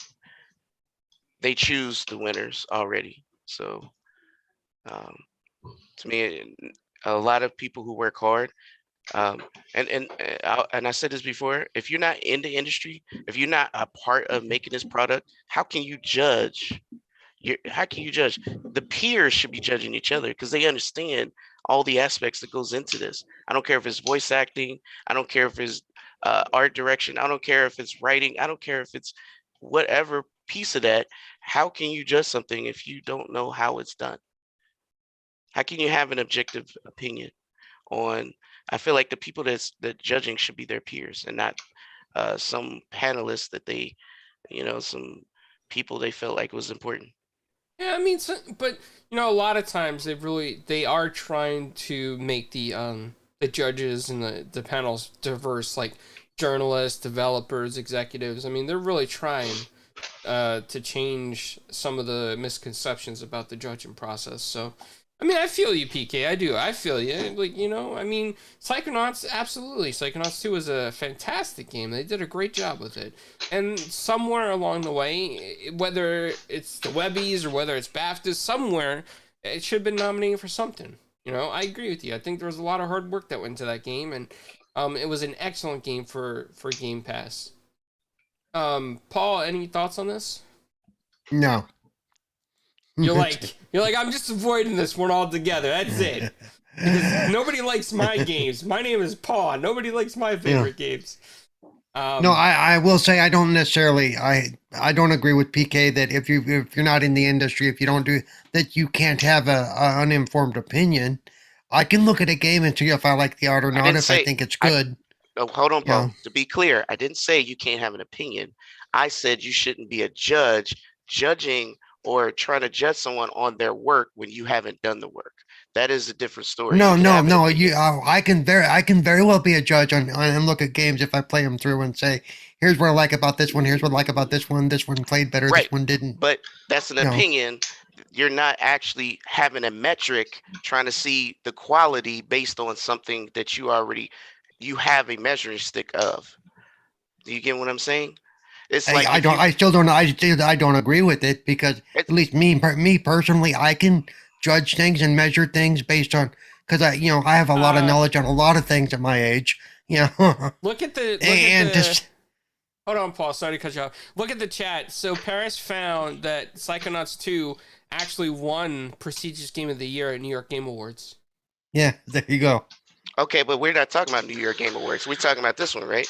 they choose the winners already. So to me, a lot of people who work hard, and I said this before, if you're not in the industry, if you're not a part of making this product, how can you judge? How can you judge? The peers should be judging each other because they understand all the aspects that goes into this. I don't care if it's voice acting. I don't care if it's art direction. I don't care if it's writing. I don't care if it's whatever piece of that. How can you judge something if you don't know how it's done? How can you have an objective opinion on? I feel like the people that judging should be their peers and not some panelists that they, some people they felt like was important. Yeah, I mean, but a lot of times they are trying to make the judges and the panels diverse, like journalists, developers, executives. I mean, they're really trying to change some of the misconceptions about the judging process. So, I mean, I feel you, PK. I do. I feel you. Like, I mean, Psychonauts, absolutely. Psychonauts 2 is a fantastic game. They did a great job with it. And somewhere along the way, whether it's the Webbies or whether it's BAFTA, somewhere, it should have been nominated for something. I agree with you. I think there was a lot of hard work that went into that game, and it was an excellent game for Game Pass. Paul, any thoughts on this? No. You're like, I'm just avoiding this one altogether. That's it. Because nobody likes my games. My name is Paul. Nobody likes my favorite games. No, I will say I don't necessarily. I don't agree with PK that if you're not in the industry, if you don't do that, you can't have a uninformed opinion. I can look at a game and see if I like the art or not. If I think it's good. Hold on, Paul. To be clear, I didn't say you can't have an opinion. I said you shouldn't be a judge judging or trying to judge someone on their work when you haven't done the work. That is a different story. No. I can very well be a judge on and look at games if I play them through and say, here's what I like about this one. Here's what I like about this one. This one played better. Right. This one didn't. But that's an opinion. You're not actually having a metric trying to see the quality based on something that you have a measuring stick of. Do you get what I'm saying? It's like I don't agree with it because at least me personally, I can judge things and measure things based on because I have a lot of knowledge on a lot of things at my age. Look at the hold on, Paul. Sorry to cut you off. Look at the chat. So Paris found that Psychonauts 2 actually won prestigious Game of the Year at New York Game Awards. Yeah, there you go. Okay, but we're not talking about New York Game Awards. We're talking about this one, right?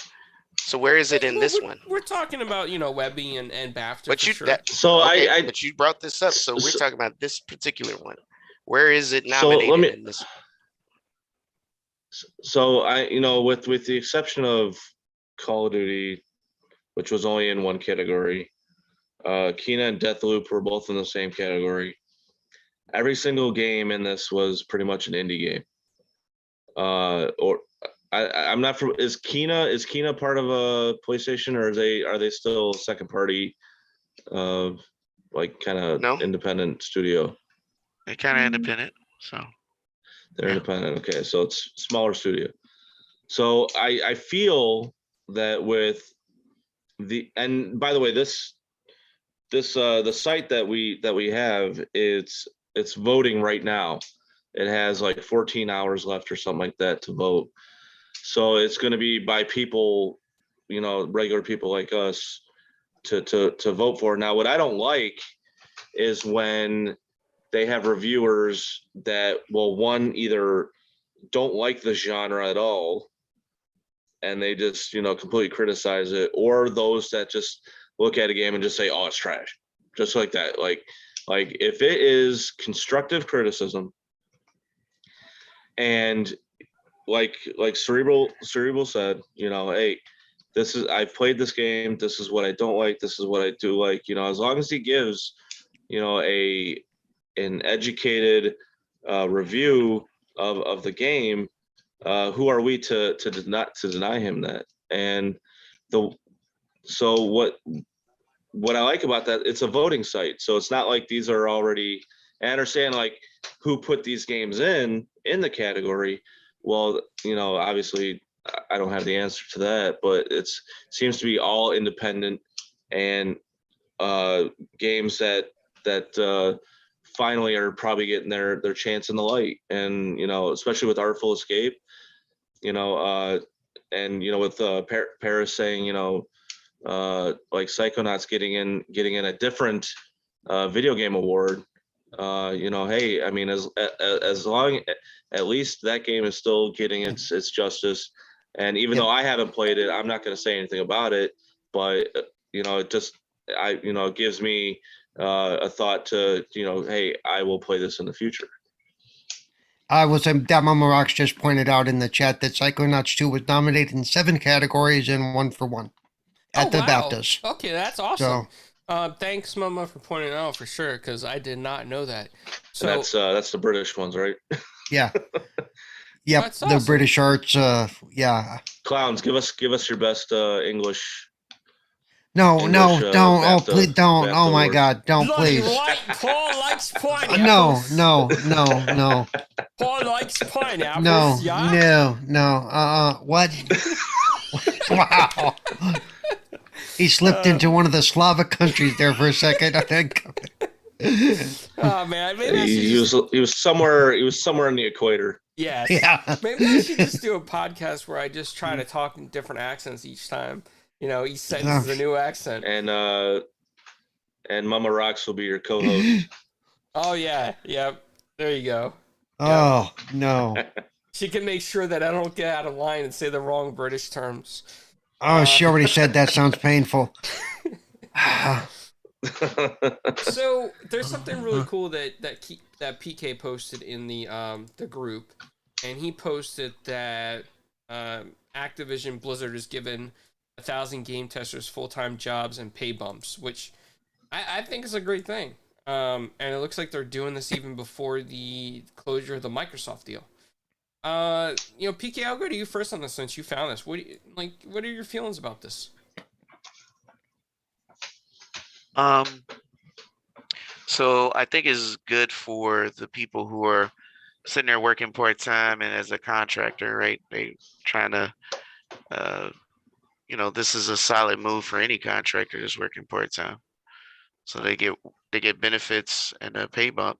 So where is it in this one? We're talking about Webby and BAFTA. But you, sure. But you brought this up, so we're talking about this particular one. Where is it nominated in this? So with the exception of Call of Duty, which was only in one category, Kena and Deathloop were both in the same category. Every single game in this was pretty much an indie game. I'm not from. Is Kena part of a PlayStation, or are they still second party, like kind of independent studio? They're kind of independent, so they're independent. Okay, so it's smaller studio. So I feel that with and by the way, the site that we have, it's voting right now. It has like 14 hours left or something like that to vote. So it's going to be by people, regular people like us to vote for. Now, what I don't like is when they have reviewers that, well, one, either don't like the genre at all and they just, completely criticize it, or those that just look at a game and just say, oh, it's trash. Just like that. Like if it is constructive criticism and like Cerebral said, hey, I've played this game. This is what I don't like. This is what I do like, as long as he gives, an educated review of the game, who are we to deny him that? And so what I like about that, it's a voting site. So it's not like these are already, I understand like who put these games in the category. Well, obviously I don't have the answer to that, but it seems to be all independent and games that finally are probably getting their chance in the light. And, especially with Artful Escape, and, with Paris saying, like Psychonauts getting in a different video game award, hey, I mean, as long, at least that game is still getting its justice. And even though I haven't played it, I'm not going to say anything about it, but it just, it gives me a thought to, hey, I will play this in the future. That Mama Rocks just pointed out in the chat that Psychonauts 2 was nominated in 7 categories and 1 for 1 at the BAFTAs. Okay, that's awesome. So, thanks, Mama, for pointing it out for sure, because I did not know that. So that's the British ones, right? Yeah. Yep, that's awesome. The British arts. Yeah. Clowns, give us your best English. No, don't. BAFTA, oh, please don't. BAFTA oh my word. God, don't please. Right. Paul likes pineapples. No. Paul likes pineapples. No. What? Wow. He slipped into one of the Slavic countries there for a second, I think. Oh man, maybe he was somewhere in the equator. Yes. Yeah. Maybe I should just do a podcast where I just try to talk in different accents each time. Each sentence is a new accent. And Mama Rocks will be your co-host. Oh yeah, yep. There you go. Oh no. She can make sure that I don't get out of line and say the wrong British terms. Oh, she already said that. Sounds painful. So there's something really cool that PK posted in the group, and he posted that Activision Blizzard has given 1,000 game testers full-time jobs and pay bumps, which I think is a great thing. And it looks like they're doing this even before the closure of the Microsoft deal. PK, I'll go to you first on this since you found this. What are your feelings about this? So I think it's good for the people who are sitting there working part-time and as a contractor, right? They trying to, this is a solid move for any contractor that's working part-time. So they get benefits and a pay bump.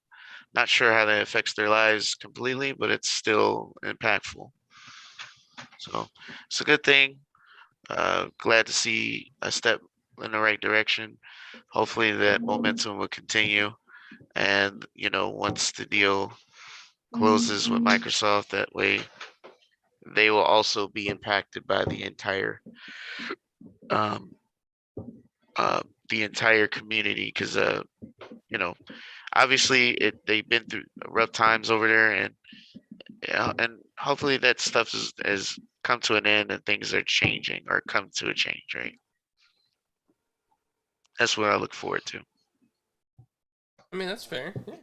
Not sure how that affects their lives completely, but it's still impactful. So it's a good thing. Glad to see a step in the right direction. Hopefully that momentum will continue. And, once the deal closes with Microsoft, that way they will also be impacted by the entire community, because obviously they've been through rough times over there, and hopefully that stuff has come to an end and things are changing or come to a change, right? That's what I look forward to. I mean, that's fair. Yeah.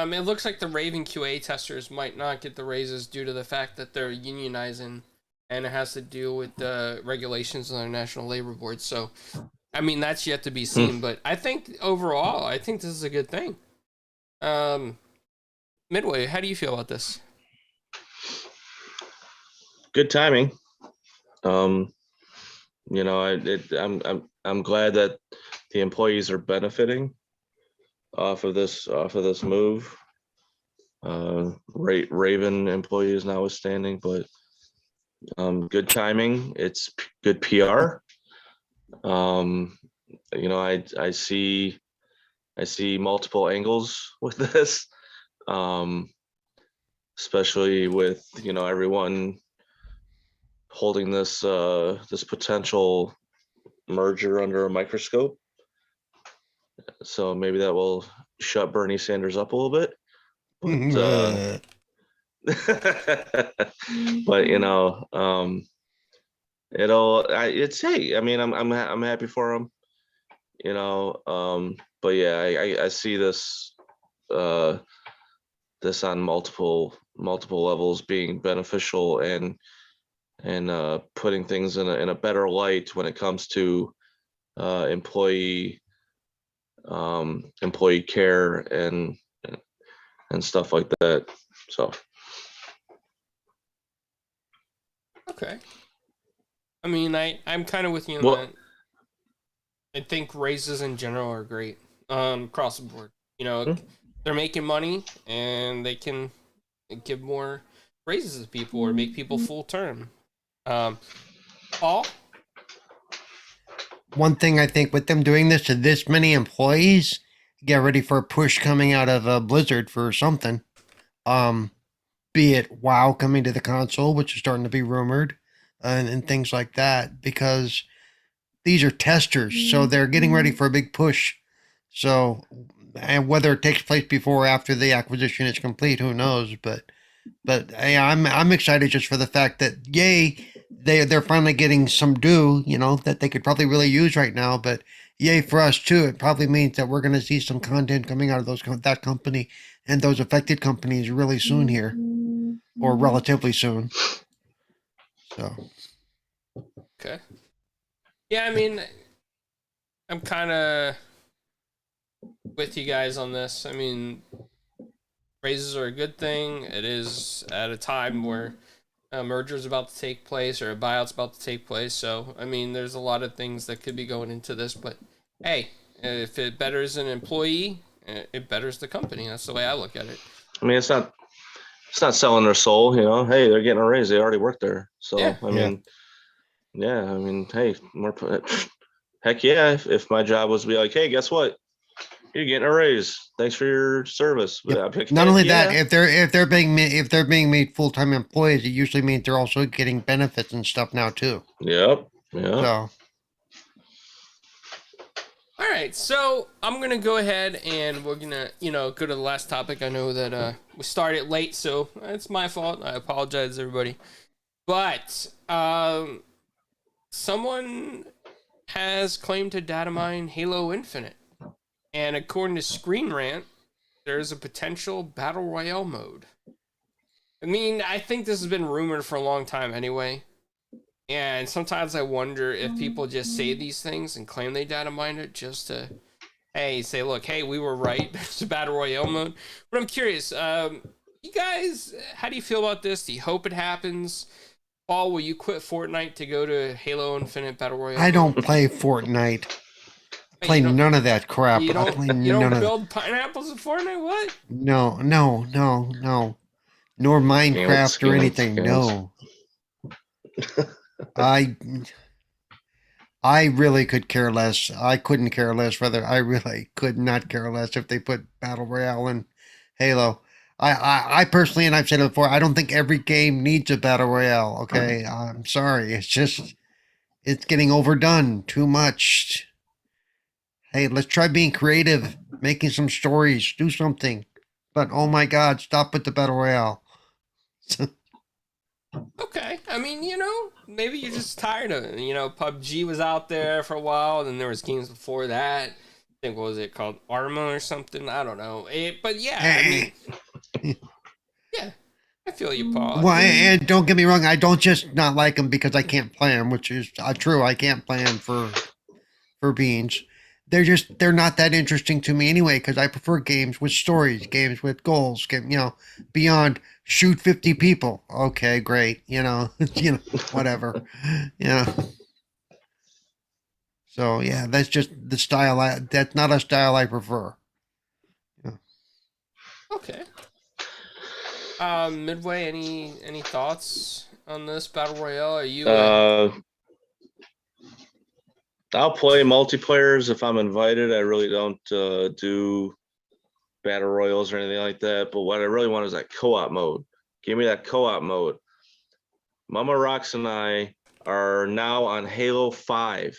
It looks like the Raven QA testers might not get the raises due to the fact that they're unionizing, and it has to do with the regulations on the National Labor Board. So, I mean, that's yet to be seen. But I think overall, this is a good thing. Midway, how do you feel about this? Good timing. I'm glad that the employees are benefiting off of this move. Raven employees notwithstanding, but Good timing. It's good PR. You know, I see multiple angles with this, especially with, you know, everyone holding this this potential merger under a microscope. So maybe that will shut Bernie Sanders up a little bit. But you know, it's, hey, I mean, I'm happy for him, you know, but yeah, I see this this on multiple levels being beneficial and putting things in a better light when it comes to employee care and stuff like that. So okay. I mean, I'm kind of with you on that. I think raises in general are great across the board. You know, they're making money and they can give more raises to people or make people full term. Paul? One thing I think with them doing this to this many employees, get ready for a push coming out of Blizzard for something. Be it WoW coming to the console, which is starting to be rumored, and things like that, because these are testers, so they're getting ready for a big push. So, and whether it takes place before or after the acquisition is complete, who knows? But hey, I'm excited just for the fact that yay, they're finally getting some due, you know, that they could probably really use right now. But yay for us too. It probably means that we're going to see some content coming out of that company and those affected companies really soon here, or relatively soon. So. Okay. Yeah, I mean, I'm kind of with you guys on this. I mean, raises are a good thing. It is at a time where a merger is about to take place or a buyout's about to take place. So, I mean, there's a lot of things that could be going into this. But, hey, if it betters an employee, it betters the company. That's the way I look at it. I mean, it's not selling their soul, you know. Hey, they're getting a raise. They already work there. So, yeah. I mean, hey, heck yeah. If my job was to be like, hey, guess what? You're getting a raise. Thanks for your service. Yep. Not only that, if they're being made full-time employees, it usually means they're also getting benefits and stuff now too. Yep. Yeah. So. All right, so I'm gonna go ahead and we're gonna, go to the last topic. I know that we started late, so it's my fault. I apologize, everybody. But someone has claimed to data mine Halo Infinite, and according to Screen Rant, there's a potential battle royale mode. I mean, I think this has been rumored for a long time anyway. And sometimes I wonder if people just say these things and claim they data mined it just to, hey, say, look, hey, we were right. There's a battle royale mode. But I'm curious, you guys, how do you feel about this? Do you hope it happens? Paul, will you quit Fortnite to go to Halo Infinite Battle Royale? I don't play Fortnite. Play none of that crap. You don't build pineapples in Fortnite? What? No. Nor Minecraft or anything. No. I really could care less. I couldn't care less. Rather, I really could not care less if they put Battle Royale in Halo. I personally, and I've said it before, I don't think every game needs a Battle Royale. Okay, I'm sorry. It's getting overdone too much. Hey, let's try being creative, making some stories, do something. But oh my God, stop with the Battle Royale. Okay, I mean, maybe you're just tired of it. PUBG was out there for a while, and then there was games before that. I think, what was it called? Arma or something? I don't know. But yeah, I mean, yeah, I feel you, Paul. Well, and don't get me wrong, I don't just not like them because I can't play them, which is true. I can't play them for beans. They're not that interesting to me anyway, because I prefer games with stories, games with goals, beyond shoot 50 people. Okay, great. Whatever. So yeah, that's just the style. That's not a style I prefer. Yeah. Okay. Midway, any thoughts? on this battle royale? Are you? I'll play multiplayers if I'm invited. I really don't do battle royals or anything like that. But what I really want is that co-op mode. Give me that co-op mode. Mama Rocks and I are now on Halo 5.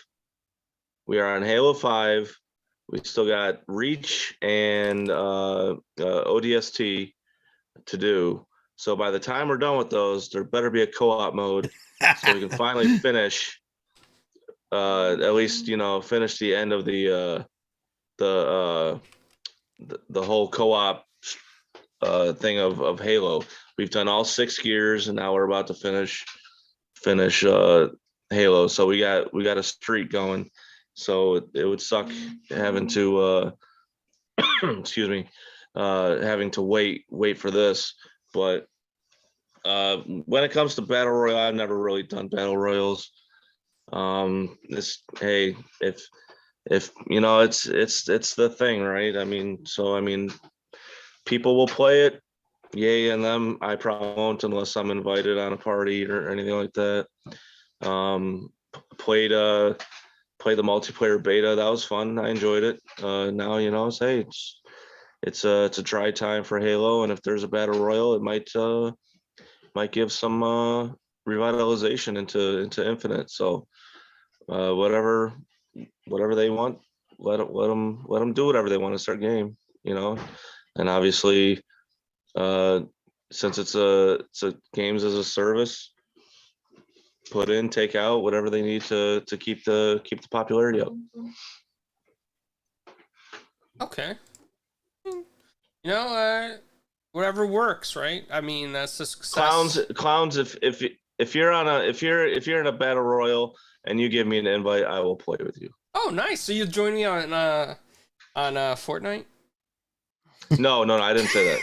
We are on Halo 5. We still got Reach and ODST to do. So by the time we're done with those, there better be a co-op mode so we can finally finish. At least finish the end of the whole co-op thing of Halo. We've done all 6 gears, and now we're about to finish Halo. So we got a streak going. So it would suck having to excuse me, having to wait for this. But when it comes to battle royale, I've never really done battle royals. Hey, if it's the thing, right? I mean, people will play it, yay and them. I probably won't unless I'm invited on a party or anything like that. Played the multiplayer beta. That was fun. I enjoyed it. Now say it's a dry time for Halo, and if there's a battle royal, it might give some revitalization into Infinite. So whatever they want, let them do whatever they want to start game. And obviously, since it's a games as a service, put in, take out whatever they need to keep the popularity up. Okay. Whatever works, right? I mean, that's the success. Clowns. If you're in a battle royal and you give me an invite, I will play with you. Oh, nice. So you'll join me on Fortnite? No, I didn't say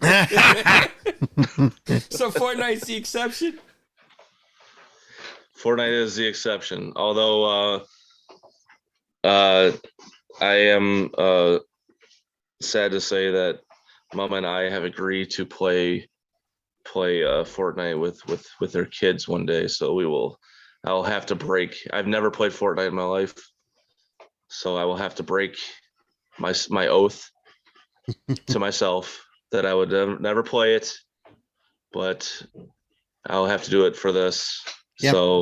that. So Fortnite's the exception? Fortnite is the exception. Although I am sad to say that Mama and I have agreed to play Fortnite with their kids one day. So I'll have to break. I've never played Fortnite in my life, so I will have to break my oath to myself that I would never play it, but I'll have to do it for this. Yep, so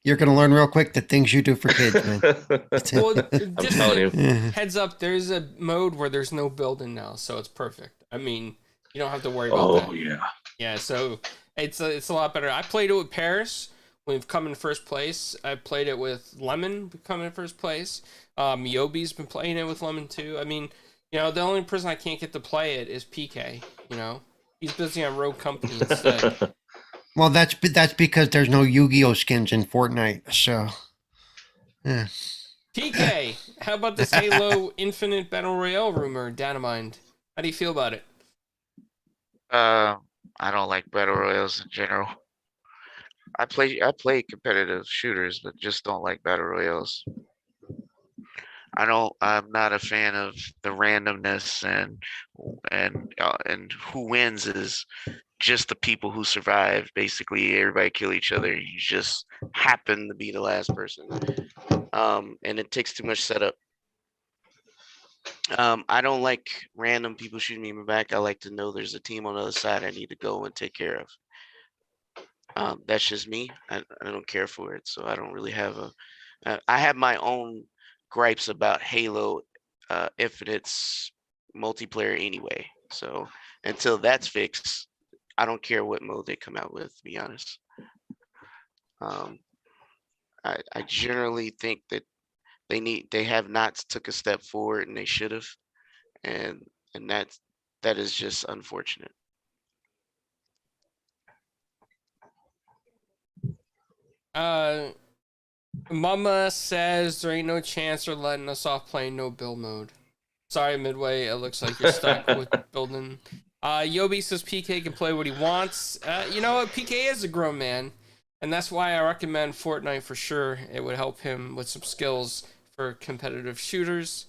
you're going to learn real quick the things you do for kids, man. Well, I'm telling you. Heads up, there's a mode where there's no building now, so it's perfect. I mean, you don't have to worry about that. Oh, yeah. Yeah, so it's a lot better. I played it with Paris. We've come in first place. I played it with Lemon, come in first place. Yobi's been playing it with Lemon too. I mean, the only person I can't get to play it is PK. He's busy on Rogue Company instead. Well, that's because there's no Yu-Gi-Oh skins in Fortnite. So, yeah. PK, how about this Halo Infinite Battle Royale rumor, Dynamind? How do you feel about it? I don't like battle royals in general. I play competitive shooters, but just don't like battle royals. I'm not a fan of the randomness and who wins is just the people who survive. Basically, everybody kill each other. You just happen to be the last person. And it takes too much setup. I don't like random people shooting me in the back. I like to know there's a team on the other side I need to go and take care of. That's just me. I don't care for it. So I don't really have I have my own gripes about Halo Infinite's multiplayer anyway. So until that's fixed, I don't care what mode they come out with, to be honest. I generally think that they have not took a step forward, and they should have, and that is just unfortunate. Mama says there ain't no chance they're letting us off playing no build mode. Sorry, Midway. It looks like you're stuck with building. Yobi says PK can play what he wants. You know what? PK is a grown man, and that's why I recommend Fortnite for sure. It would help him with some skills for competitive shooters.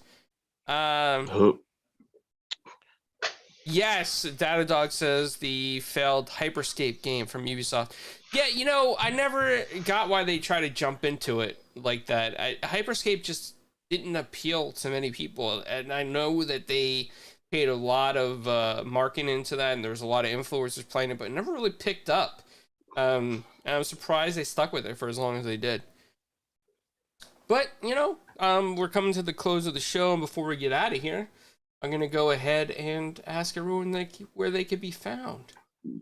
Yes, Datadog says the failed Hyperscape game from Ubisoft. Yeah, I never got why they try to jump into it like that. Hyperscape just didn't appeal to many people, and I know that they paid a lot of marketing into that, and there was a lot of influencers playing it, but it never really picked up. And I'm surprised they stuck with it for as long as they did. But we're coming to the close of the show, and before we get out of here, I'm going to go ahead and ask everyone where they could be found.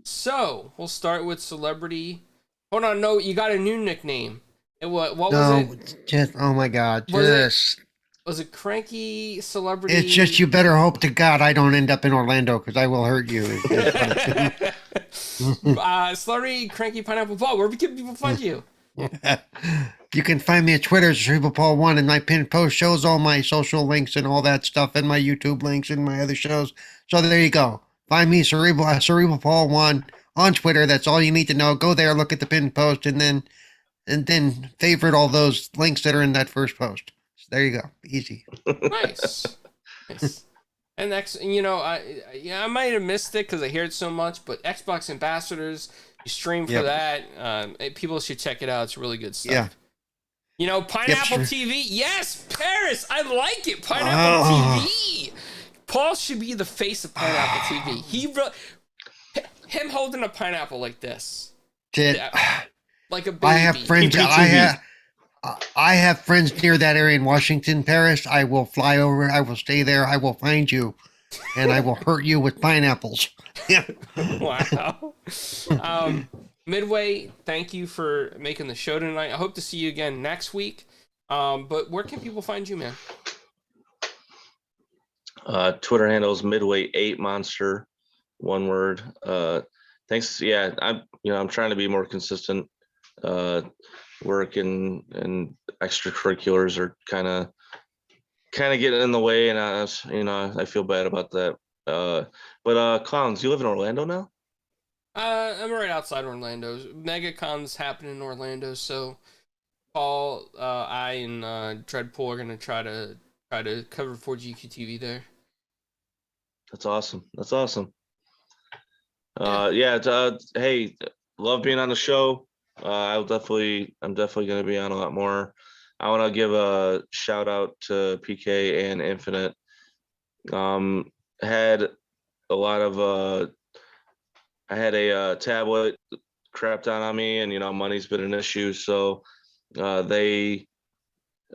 So, we'll start with celebrity. Hold on, no, you got a new nickname. What was it? Oh my God. Was it Cranky Celebrity? It's just, you better hope to God I don't end up in Orlando, because I will hurt you. Celebrity Cranky Pineapple Paul, where can people find you? You can find me at Twitter, Cerebral Paul 1, and my pinned post shows all my social links and all that stuff, and my YouTube links and my other shows. So there you go. Find me, Cerebral Paul 1 on Twitter. That's all you need to know. Go there, look at the pinned post, and then favorite all those links that are in that first post. So there you go. Easy. Nice. And next, I might have missed it because I hear it so much, but Xbox Ambassadors, you stream for that. People should check it out. It's really good stuff. Yeah. Pineapple TV. Yes, Paris. I like it. Pineapple TV. Paul should be the face of Pineapple TV. Him holding a pineapple like this. Like a baby. I have friends. I have friends near that area in Washington, Paris. I will fly over. I will stay there. I will find you, and I will hurt you with pineapples. Wow. Midway, thank you for making the show tonight. I hope to see you again next week. But where can people find you, man? Twitter handle is Midway8Monster, one word. Thanks. Yeah, I'm trying to be more consistent. Work and extracurriculars are kind of getting in the way, and I feel bad about that. But Clowns, you live in Orlando now? I'm right outside Orlando. MegaCon's happening in Orlando, so Paul, I, and Dreadpool are gonna try to cover for GQTV there. That's awesome. Hey, love being on the show. I'm definitely gonna be on a lot more. I want to give a shout out to PK and Infinite. Had a lot of I had a tablet crapped down on me, and money's been an issue, so they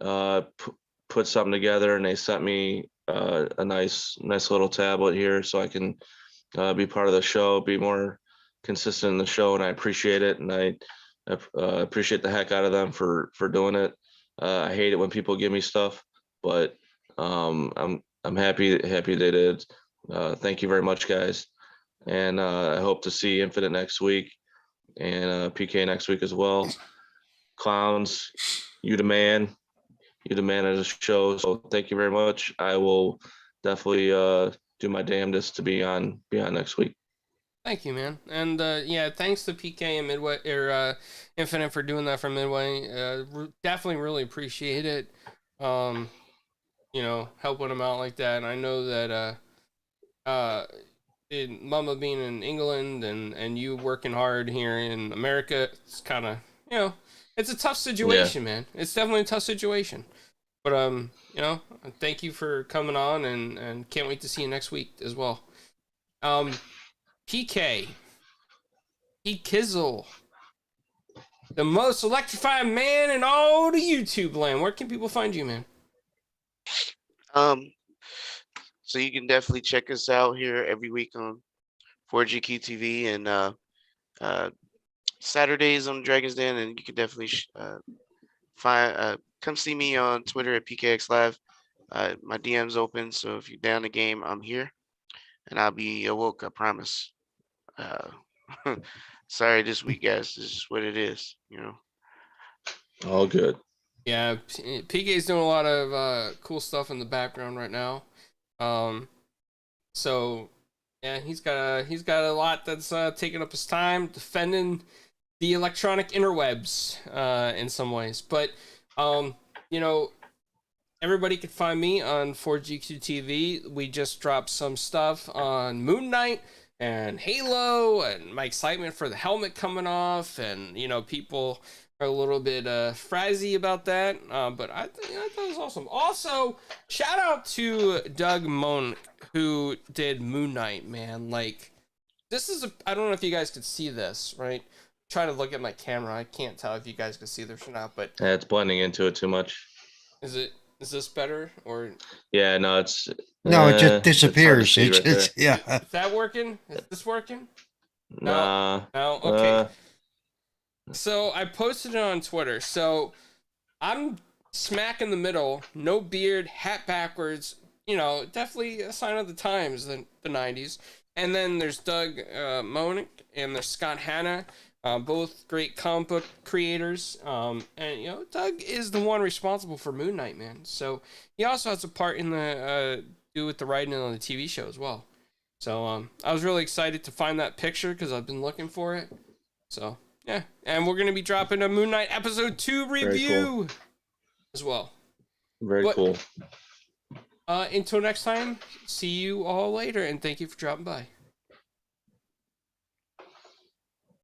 put something together, and they sent me a nice little tablet here, so I can be part of the show, be more consistent in the show, and I appreciate it, and I appreciate the heck out of them for doing it. I hate it when people give me stuff, but I'm happy they did. Thank you very much, guys. And I hope to see Infinite next week, and PK next week as well. Clowns, you the man at the show. So thank you very much. I will definitely do my damnedest to be on next week. Thank you, man. And thanks to PK and Midway or Infinite for doing that for Midway. Definitely really appreciate it. Helping them out like that. And I know that Mama being in England and you working hard here in America, it's kind of, it's a tough situation, man. It's definitely a tough situation. But, thank you for coming on, and can't wait to see you next week as well. PK, Kizzle, the most electrifying man in all the YouTube land. Where can people find you, man? So you can definitely check us out here every week on 4GQ TV, and Saturdays on Dragon's Den, and you can definitely come see me on Twitter at PKX Live. My DM's open, so if you're down the game, I'm here, and I'll be awoke, I promise. Sorry this week, guys. This is what it is, All good. Yeah, PK's doing a lot of cool stuff in the background right now. So yeah, he's got a lot that's taking up his time defending the electronic interwebs in some ways. But everybody can find me on 4GQ TV. We just dropped some stuff on Moon Knight and Halo, and my excitement for the helmet coming off, and people are a little bit frizzy about that, but I thought it was awesome. Also, shout out to Doug Moen, who did Moon Knight, man. Like, this is I don't know if you guys could see this, right? I'm trying to look at my camera. I can't tell if you guys can see this or not, but Yeah, it's blending into it too much. is this better, or Yeah, no, it just disappears. Yeah. is that working? Is this working? Nah. No. Okay. So I posted it on Twitter. So I'm smack in the middle, no beard, hat backwards. Definitely a sign of the times, the 90s. And then there's Doug Moen and there's Scott Hanna, both great comic book creators. And Doug is the one responsible for Moon Knight, man. So he also has a part in the do with the writing on the TV show as well. So I was really excited to find that picture because I've been looking for it. So yeah, and we're gonna be dropping a Moon Knight episode 2 review as well. Very cool. Until next time, see you all later, and thank you for dropping by.